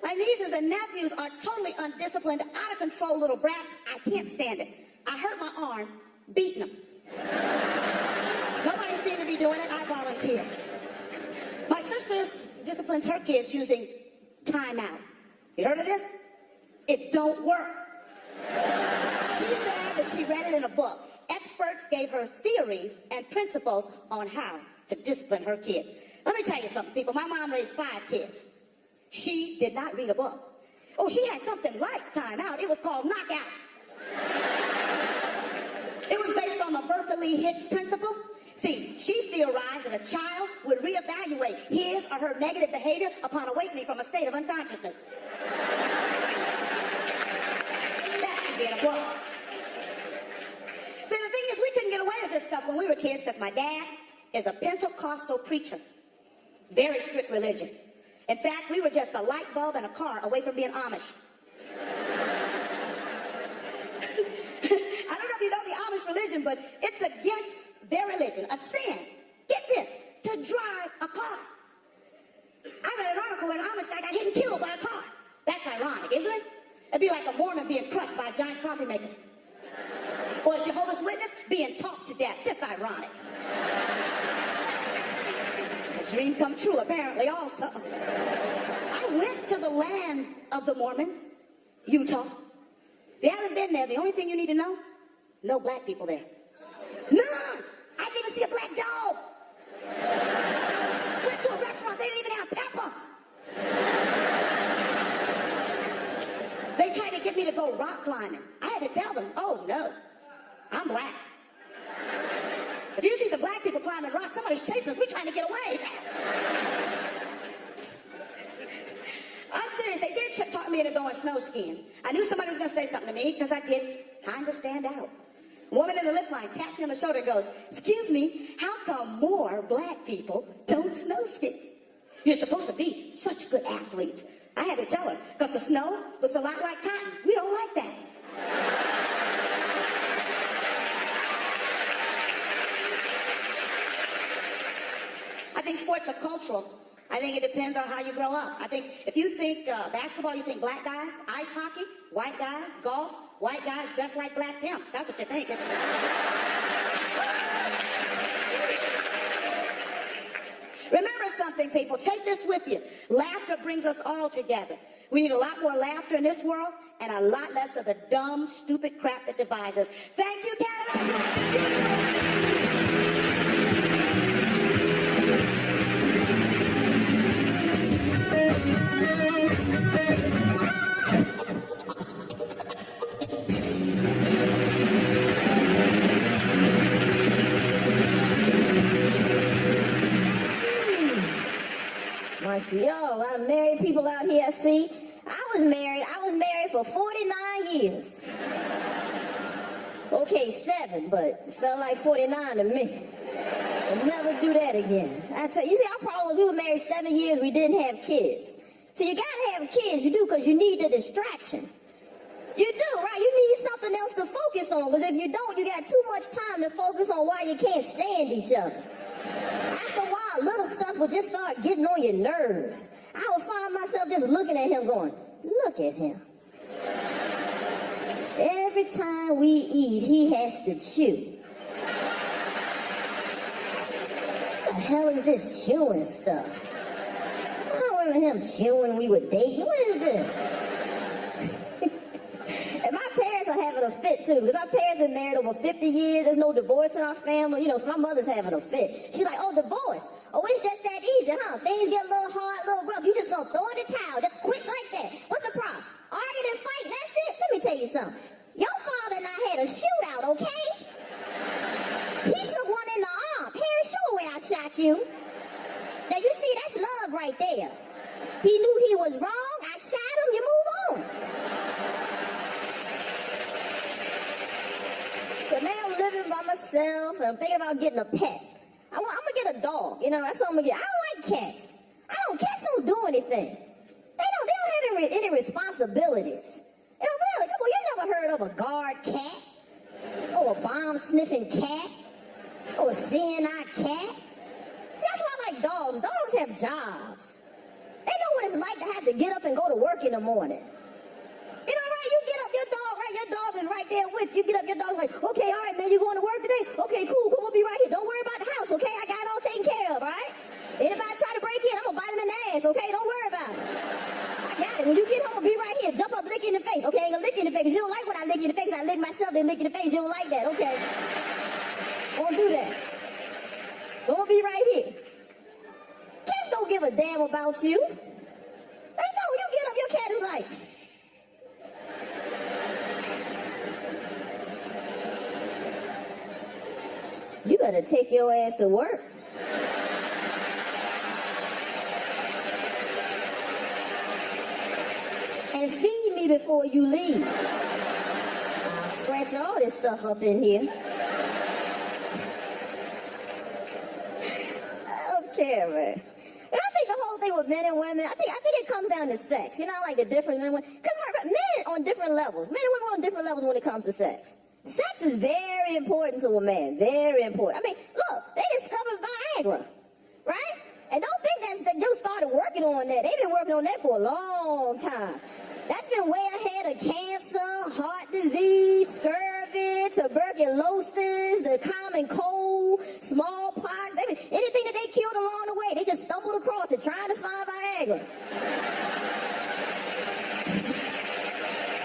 my nieces and nephews are totally undisciplined, out of control little brats. I can't stand it. I hurt my arm beating them. Nobody seemed to be doing it. I volunteer. My sister disciplines her kids using timeout. You heard of this? It don't work. She said that she read it in a book. Experts gave her theories and principles on how to discipline her kids. Let me tell you something, people. My mom raised 5 kids. She did not read a book. Oh, she had something like Time Out. It was called Knockout. It was based on the Berkeley Hicks principle. See, she theorized that a child would reevaluate his or her negative behavior upon awakening from a state of unconsciousness. That should be in a book. See, the thing is, we couldn't get away with this stuff when we were kids because my dad is a Pentecostal preacher. Very strict religion. In fact, we were just a light bulb and a car away from being Amish. I don't know if you know the Amish religion, but it's against their religion, a sin. Get this, to drive a car. I read an article where an Amish guy got hit and killed by a car. That's ironic, isn't it? It'd be like a Mormon being crushed by a giant coffee maker. Or a Jehovah's Witness being talked to death. Just ironic. A dream come true, apparently, also. I went to the land of the Mormons, Utah. If you haven't been there, the only thing you need to know, no black people there. None! I didn't even see a black dog. Went to a restaurant, they didn't even have pepper. They tried to get me to go rock climbing. I had to tell them, oh no, I'm black. If you see some black people climbing rocks, somebody's chasing us, we're trying to get away. I'm serious, they did talk me into going snow skiing. I knew somebody was going to say something to me because I did kind of stand out. A woman in the lift line taps me on the shoulder and goes, excuse me, how come more black people don't snow ski? You're supposed to be such good athletes. I had to tell her, because the snow looks a lot like cotton. We don't like that. I think sports are cultural. I think it depends on how you grow up. I think if you think basketball, you think black guys. Ice hockey, white guys. Golf, white guys dressed like black pimps. That's what you think. Remember something, people. Take this with you. Laughter brings us all together. We need a lot more laughter in this world and a lot less of the dumb, stupid crap that divides us. Thank you, Canada. Yo, I'm married people out here, see? I was married for 49 years. Okay, 7, but it felt like 49 to me. I'll never do that again. I tell you, see, our problem was we were married 7 years, we didn't have kids. See, you gotta have kids, you do, because you need the distraction. You do, right? You need something else to focus on, because if you don't, you got too much time to focus on why you can't stand each other. After a while, little stuff would just start getting on your nerves. I would find myself just looking at him going, look at him. Every time we eat, he has to chew. What the hell is this chewing stuff? I don't remember him chewing when we were dating. What is this? And my parents are having a fit too, because my parents been married over 50 years. There's no divorce in our family, you know, so my mother's having a fit. She's like, oh, divorce. Oh, it's just that easy, huh? Things get a little hard, a little rough. You just gonna throw in the towel, just quit like that. What's the problem? Arguing and fighting, that's it? Let me tell you something. Your father and I had a shootout, okay? He took one in the arm. Harry, show where I shot you. Now, you see, that's love right there. He knew he was wrong. I shot him. You move on. So now I'm living by myself, and I'm thinking about getting a pet. I'm gonna get a dog. You know, that's what I'm gonna get. I don't like cats. Cats don't do anything. They don't have any responsibilities. You know, really, come on, you never heard of a guard cat? Or a bomb-sniffing cat? Or a CNI cat? See, that's why I like dogs. Dogs have jobs. They know what it's like to have to get up and go to work in the morning. You know, right? You get up, your dog is right there with you. Get up, your dog's like, okay, all right, man, you going to work today? Okay, cool, we'll be right here. Don't worry about the house, okay? I got it all taken care of, right? Anybody try to break in, I'm gonna bite him in the ass, okay? Don't worry about it. I got it. When you get home, I'll be right here. Jump up, lick you in the face. Okay, I ain't gonna lick you in the face. You don't like when I lick you in the face. I lick myself, then lick you in the face. You don't like that, okay? I won't do that. Gonna be right here. Cats don't give a damn about you. They know you get up, your cat is like. You better take your ass to work. And feed me before you leave. I'll scratch all this stuff up in here. I don't care, man. And I think the whole thing with men and women, I think it comes down to sex. You know, like the different men, because men on different levels. Men and women on different levels when it comes to sex. Sex is very important to a man, very important. I mean, look, they discovered Viagra, right? And don't think that you started working on that. They've been working on that for a long time. That's been way ahead of cancer, heart disease, scurvy, tuberculosis, the common cold, smallpox. Anything that they killed along the way, they just stumbled across it trying to find Viagra.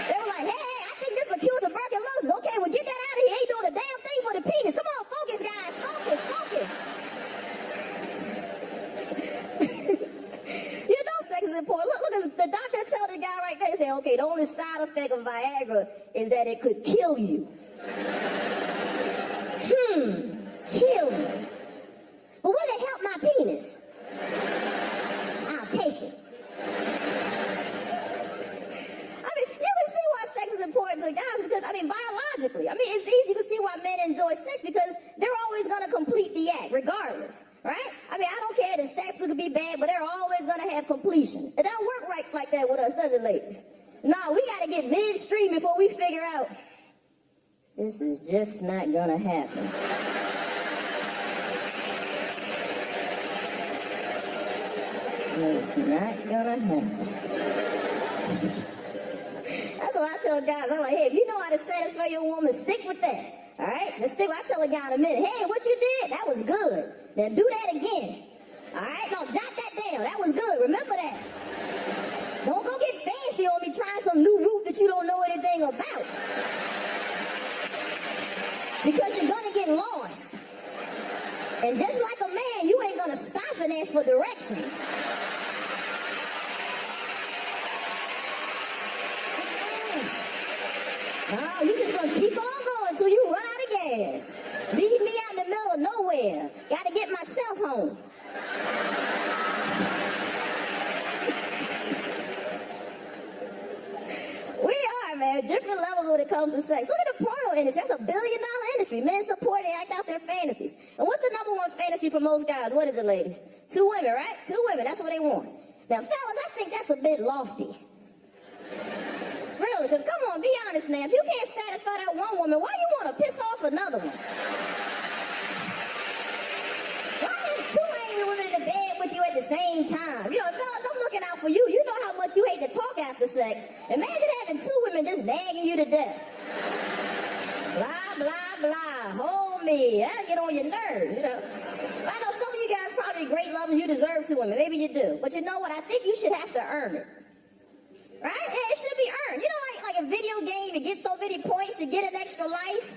They were like, hey, I think this will cure tuberculosis. Okay, well, get that out of here. Ain't doing a damn thing for the penis. Come on, focus, guys. Focus, focus. You know sex is important. Look, the doctor tell the guy right there, he say, okay, the only side effect of Viagra is that it could kill you. Kill me. But will it help my penis? I'll take it. I mean, you can see why sex is important to guys because, I mean, biologically, I mean, it's easy to see why men enjoy sex because they're always going to complete the act, regardless, right? I mean, I don't care that sex could be bad, but they're always going to have completion. It doesn't work right like that with us, does it, ladies? No, we got to get midstream before we figure out this is just not going to happen. It's not gonna happen. That's what I tell guys. I'm like, hey, if you know how to satisfy your woman, stick with that. All right? Just stick. I tell a guy in a minute, hey, what you did? That was good. Now do that again. All right? Don't jot that down. That was good. Remember that. Don't go get fancy on me trying some new route that you don't know anything about. Because you're gonna get lost. And just like a man, you ain't gonna stop and ask for directions. No, you just gonna keep on going until you run out of gas. Leave me out in the middle of nowhere. Gotta get myself home. We are, man, different levels when it comes to sex. Look at the porno industry. That's $1 billion industry. Men support and act out their fantasies. And what's the #1 fantasy for most guys? What is it, ladies? 2 women, right? 2 women. That's what they want. Now, fellas, I think that's a bit lofty. Really, because come on, be honest now. If you can't satisfy that one woman, why you want to piss off another one? Why have 2 angry women in the bed with you at the same time? You know, fellas, I'm looking out for you. You know how much you hate to talk after sex. Imagine having 2 women just nagging you to death. Blah, blah, blah. Hold me. That'll get on your nerves, you know. I know some of you guys probably great lovers. You deserve 2 women. Maybe you do. But you know what? I think you should have to earn it. Right? It should be earned. You know, like a video game, you get so many points, you get an extra life.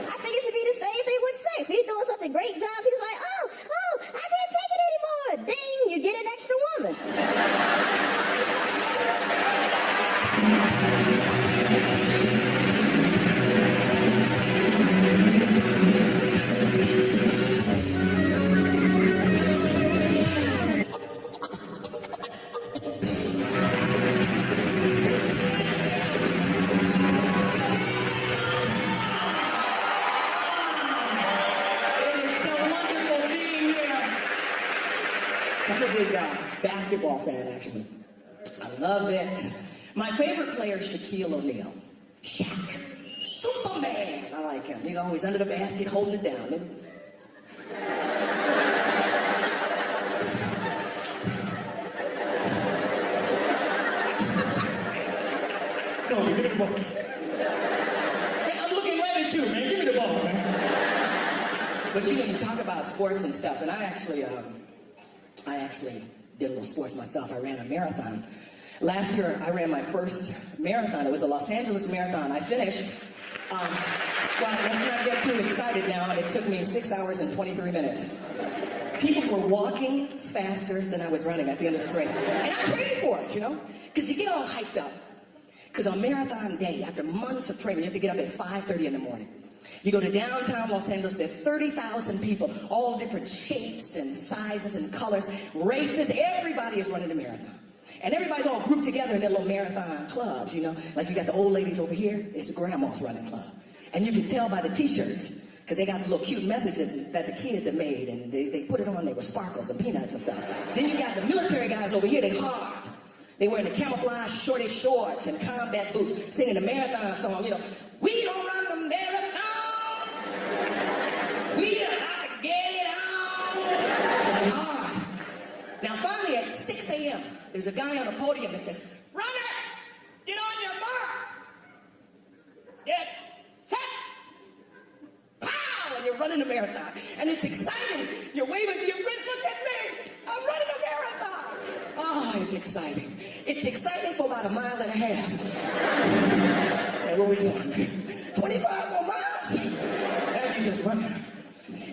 I think it should be the same thing with sex. He's doing such a great job. He's like, oh, I can't take it anymore. Ding, you get an extra woman. I'm a big basketball fan, actually. I love it. My favorite player is Shaquille O'Neal. Shaq. Superman. I like him. He's always under the basket holding it down. Come on, give me the ball. Hey, I'm looking right at you, man. Give me the ball, man. But you know, you talk about sports and stuff, and I actually did a little sports myself. I ran a marathon. Last year, I ran my first marathon. It was a Los Angeles marathon. I finished Well, let's not get too excited now. It took me 6 hours and 23 minutes. People were walking faster than I was running at the end of this race. And I trained for it, you know? Because you get all hyped up. Because on marathon day, after months of training, you have to get up at 5:30 in the morning. You go to downtown Los Angeles, there's 30,000 people, all different shapes and sizes and colors, races, everybody is running a marathon. And everybody's all grouped together in their little marathon clubs, you know? Like you got the old ladies over here, it's the grandma's running club. And you can tell by the t-shirts, because they got the little cute messages that the kids have made, and they put it on there with sparkles and peanuts and stuff. Then you got the military guys over here, they hard. They wearing the camouflage shorty shorts and combat boots, singing the marathon song, you know, we don't run the marathon, we are out to get it on. So hard. Now finally at 6 a.m., there's a guy on the podium that says, runner, get on your mark, get set, pow, and you're running a marathon. And it's exciting. You're waving to your friends, look at me, I'm running a marathon. Oh, it's exciting. It's exciting for about 1.5 miles. And what we doing? 25 more miles? And you just running.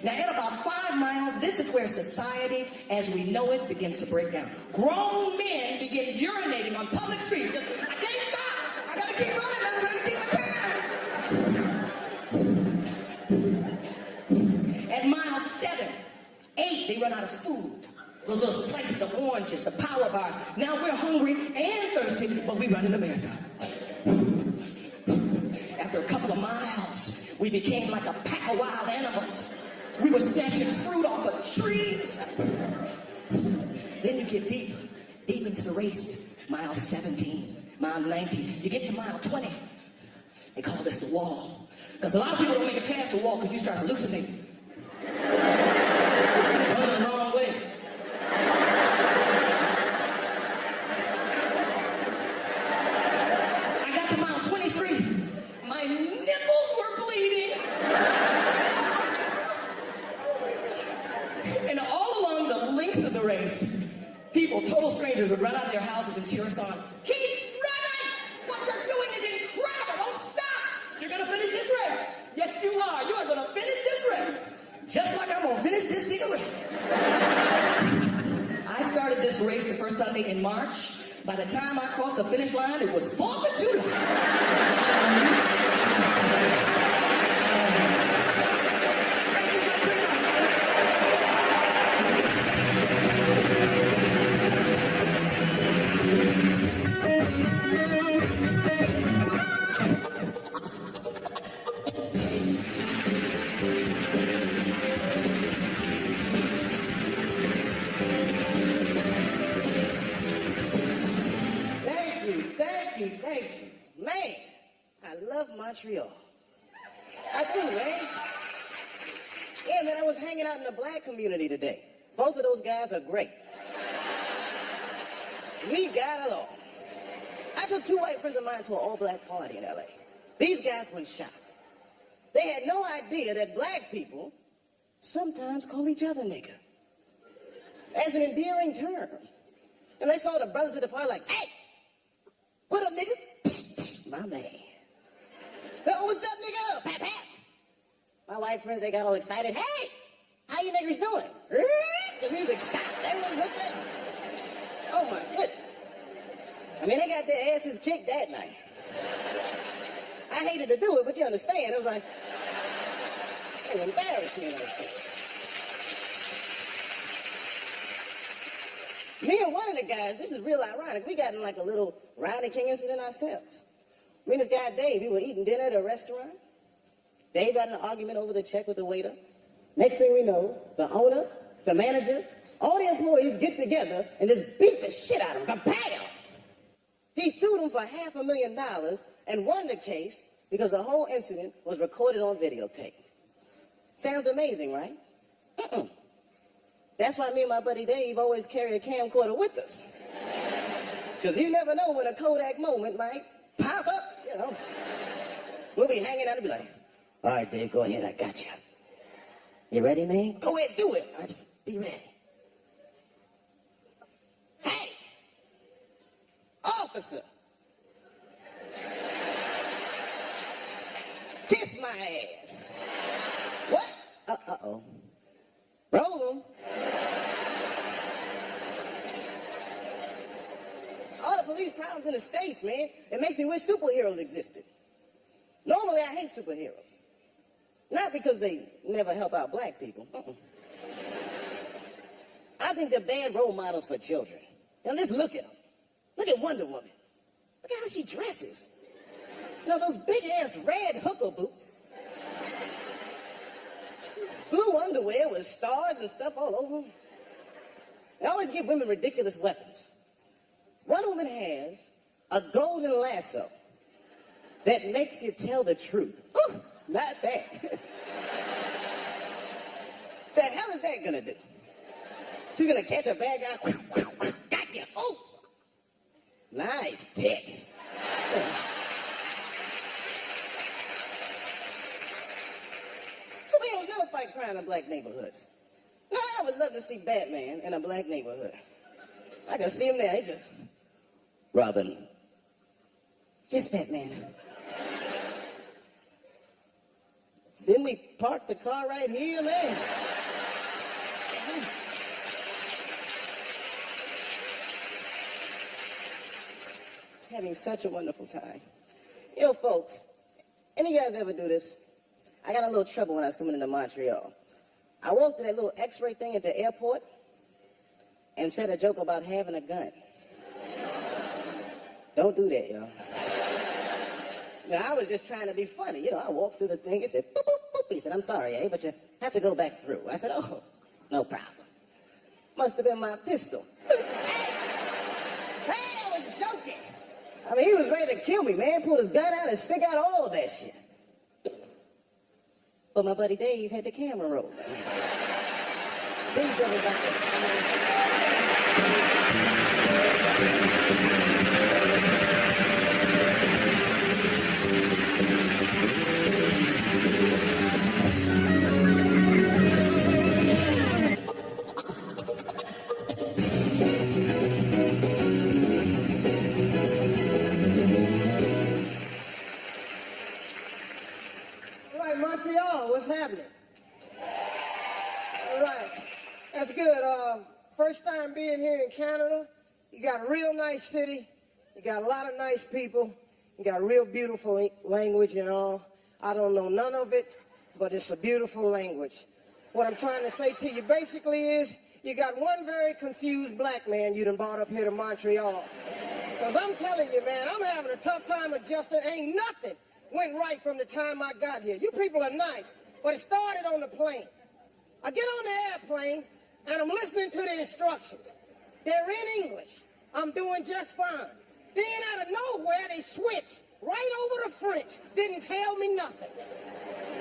Now, in about 5 miles, this is where society, as we know it, begins to break down. Grown men begin urinating on public streets. Just, I can't stop. I gotta keep running. I'm trying to keep my time. At mile 7, 8, they run out of food. Those little slices of oranges, the power bars. Now we're hungry and thirsty, but we run in the marathon. After a couple of miles, we became like a pack of wild animals. We were snatching fruit off of trees. Then you get deep into the race. Mile 17, mile 19. You get to mile 20. They call this the wall. Because a lot of people don't make it past the wall because you start hallucinating. Running the wrong way. I got to mile 23. My nipples were bleeding. And all along the length of the race, people, total strangers, would run out of their houses and cheer us on. Keep running! What you're doing is incredible! Don't stop! You're gonna finish this race! Yes, you are! You are gonna finish this race! Just like I'm gonna finish this cigarette. I started this race the first Sunday in March. By the time I crossed the finish line, it was 4th of July. Thank you. Man, I love Montreal. I do, man. Yeah, man, I was hanging out in the black community today. Both of those guys are great. We got along. I took 2 white friends of mine to an all-black party in L.A. These guys went shocked. They had no idea that black people sometimes call each other nigger as an endearing term. And they saw the brothers at the party like, hey, what up, nigga? Psst, psst, my man. Oh, what's up, nigga? Pat, pat. My white friends, they got all excited. Hey, how you niggers doing? The music stopped. Everyone looked at me. Oh, my goodness. I mean, they got their asses kicked that night. I hated to do it, but you understand. It was like, it embarrassed me. Me and one of the guys, this is real ironic, we got in like a little Rodney King incident ourselves. Me and this guy Dave, we were eating dinner at a restaurant. Dave got in an argument over the check with the waiter. Next thing we know, the owner, the manager, all the employees get together and just beat the shit out of him. Kapow! He sued him for $500,000 and won the case because the whole incident was recorded on videotape. Sounds amazing, right? That's why me and my buddy Dave always carry a camcorder with us. Because you never know when a Kodak moment might pop up, you know. We'll be hanging out and be like, all right, Dave, go ahead, I got you. You ready, man? Go ahead, do it. I just be ready. Hey, officer. Kiss my ass. What? Uh-oh. Roll 'em. All the police problems in the States, man. It makes me wish superheroes existed. Normally, I hate superheroes. Not because they never help out black people. I think they're bad role models for children. Now, just look at them. Look at Wonder Woman. Look at how she dresses. You know, those big-ass red hooker boots. Blue underwear with stars and stuff all over them. They always give women ridiculous weapons. One woman has a golden lasso that makes you tell the truth. Ooh, not that. The hell is that gonna do? She's gonna catch a bad guy. Gotcha. Oh, nice tits. Superheroes never fight crime in black neighborhoods. Now, I would love to see Batman in a black neighborhood. I can see him there. He just, Robin. kiss Batman. Didn't we park the car right here, man? Having such a wonderful time. You know, folks, any of you guys ever do this? I got a little trouble when I was coming into Montreal. I walked to that little x-ray thing at the airport and said a joke about having a gun. Don't do that, y'all. Now, I was just trying to be funny. You know, I walked through the thing and said, boop, boop, boop. He said, I'm sorry, but you have to go back through. I said, oh, no problem. Must have been my pistol. Hey, I was joking. I mean, he was ready to kill me, man. Pulled his gun out and stick out all of that shit. But my buddy Dave had the camera rolling. Please, everybody. Montreal, what's happening? All right, that's good. First time being here in Canada. You got a real nice city. You got a lot of nice people. You got a real beautiful language and all. I don't know none of it, but it's a beautiful language. What I'm trying to say to you basically is you got one very confused black man you done brought up here to Montreal. Because I'm telling you, man, I'm having a tough time adjusting. Ain't nothing went right from the time I got here. You people are nice, but it started on the plane. I get on the airplane, and I'm listening to the instructions. They're in English. I'm doing just fine. Then out of nowhere, they switch right over to French. Didn't tell me nothing.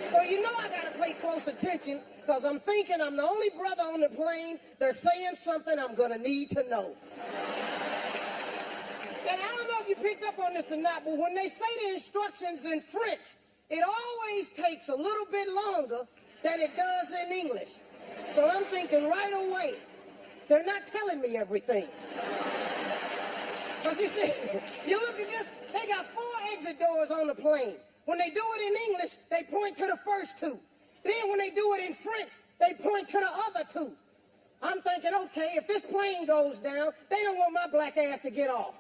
So you know I got to pay close attention, because I'm thinking I'm the only brother on the plane. They're saying something I'm going to need to know. And I don't know if you picked up on this or not, but when they say the instructions in French, it always takes a little bit longer than it does in English. So I'm thinking right away, they're not telling me everything. Because you see, you look at this, they got 4 exit doors on the plane. When they do it in English, they point to the first 2. Then when they do it in French, they point to the other 2. I'm thinking, okay, if this plane goes down, they don't want my black ass to get off.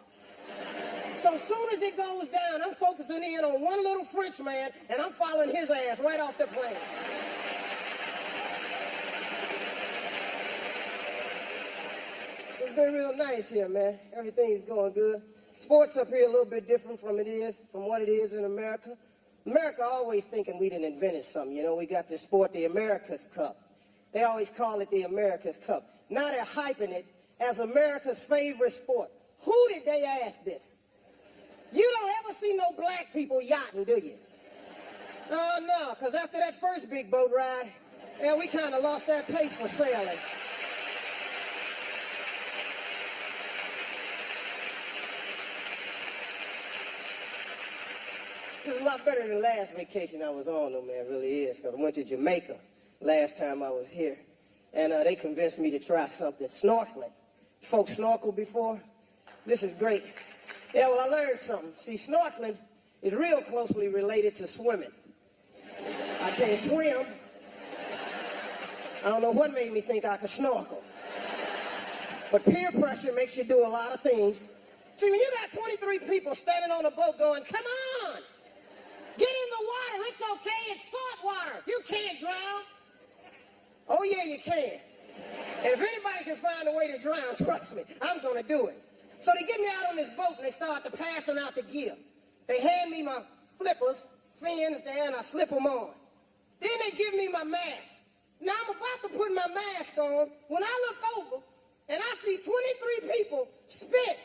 So as soon as it goes down, I'm focusing in on one little French man, and I'm following his ass right off the plane. It's been real nice here, man. Everything's going good. Sports up here a little bit different from what it is in America. America always thinking we done invented something. You know, we got this sport, the America's Cup. They always call it the America's Cup. Now they're hyping it as America's favorite sport. Who did they ask this? You don't ever see no black people yachting, do you? No, because after that first big boat ride, yeah, we kind of lost our taste for sailing. This is a lot better than the last vacation I was on, though, man, it really is, because I went to Jamaica last time I was here, and they convinced me to try something, snorkeling. Folks snorkel before? This is great. Yeah, well, I learned something. See, snorkeling is real closely related to swimming. I can't swim. I don't know what made me think I could snorkel. But peer pressure makes you do a lot of things. See, when you got 23 people standing on a boat going, come on, get in the water, it's okay, it's salt water, you can't drown. Oh yeah, you can. And if anybody can find a way to drown, trust me, I'm gonna do it. So they get me out on this boat and they start to passing out the gear. They hand me my flippers, fins there, and I slip them on. Then they give me my mask. Now I'm about to put my mask on when I look over and I see 23 people spit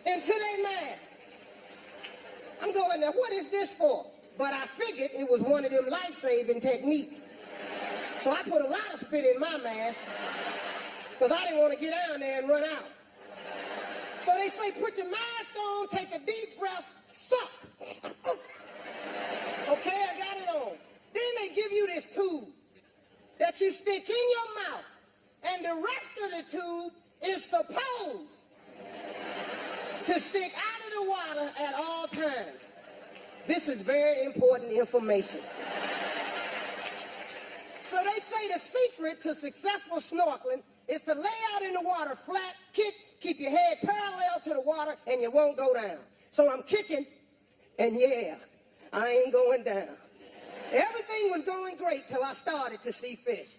into their mask. I'm going, now what is this for? But I figured it was one of them life-saving techniques. So I put a lot of spit in my mask because I didn't want to get down there and run out. So they say, put your mask on, take a deep breath, suck. Okay, I got it on. Then they give you this tube that you stick in your mouth, and the rest of the tube is supposed to stick out of the water at all times. This is very important information. So they say the secret to successful snorkeling is to lay out in the water flat, kick, keep your head parallel to the water, and you won't go down. So I'm kicking, and yeah, I ain't going down. Everything was going great till I started to see fish.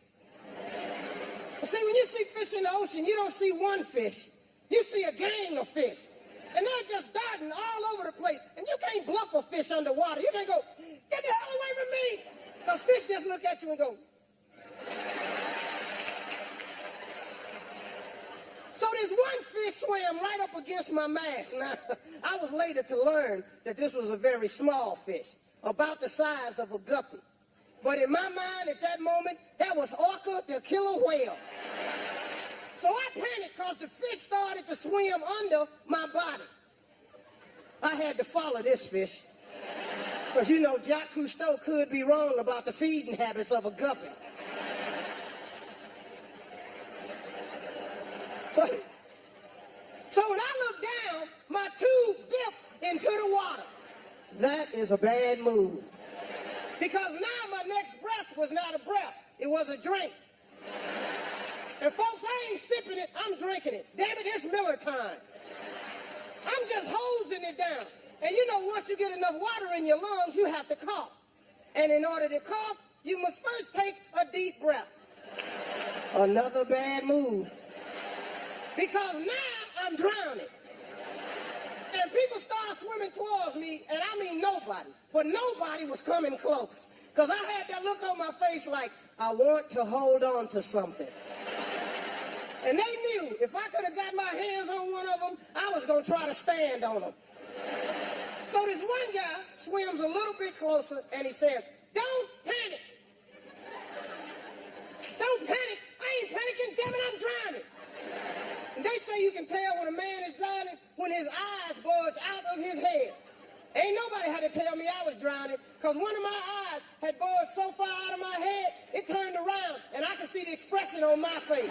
See, when you see fish in the ocean, you don't see one fish. You see a gang of fish. And they're just darting all over the place. And you can't bluff a fish underwater. You can't go, get the hell away from me. Because fish just look at you and go. So this one fish swam right up against my mask. Now, I was later to learn that this was a very small fish, about the size of a guppy. But in my mind at that moment, that was orca, the killer whale. So I panicked because the fish started to swim under my body. I had to follow this fish. Because, you know, Jacques Cousteau could be wrong about the feeding habits of a guppy. So when I looked down, my tube dipped into the water. That is a bad move. Because now my next breath was not a breath, it was a drink. And folks, I ain't sipping it, I'm drinking it. Damn it, it's Miller time. I'm just hosing it down. And you know, once you get enough water in your lungs, you have to cough. And in order to cough, you must first take a deep breath. Another bad move. Because now I'm drowning. And people start swimming towards me, and I mean nobody. But nobody was coming close. Because I had that look on my face like, I want to hold on to something. And they knew if I could have got my hands on one of them, I was going to try to stand on them. So this one guy swims a little bit closer, and he says, don't panic. Don't panic. I ain't panicking. Damn it, I'm drowning. And they say you can tell when a man is drowning when his eyes bulge out of his head. Ain't nobody had to tell me I was drowning, because one of my eyes had bulged so far out of my head, it turned around, and I could see the expression on my face.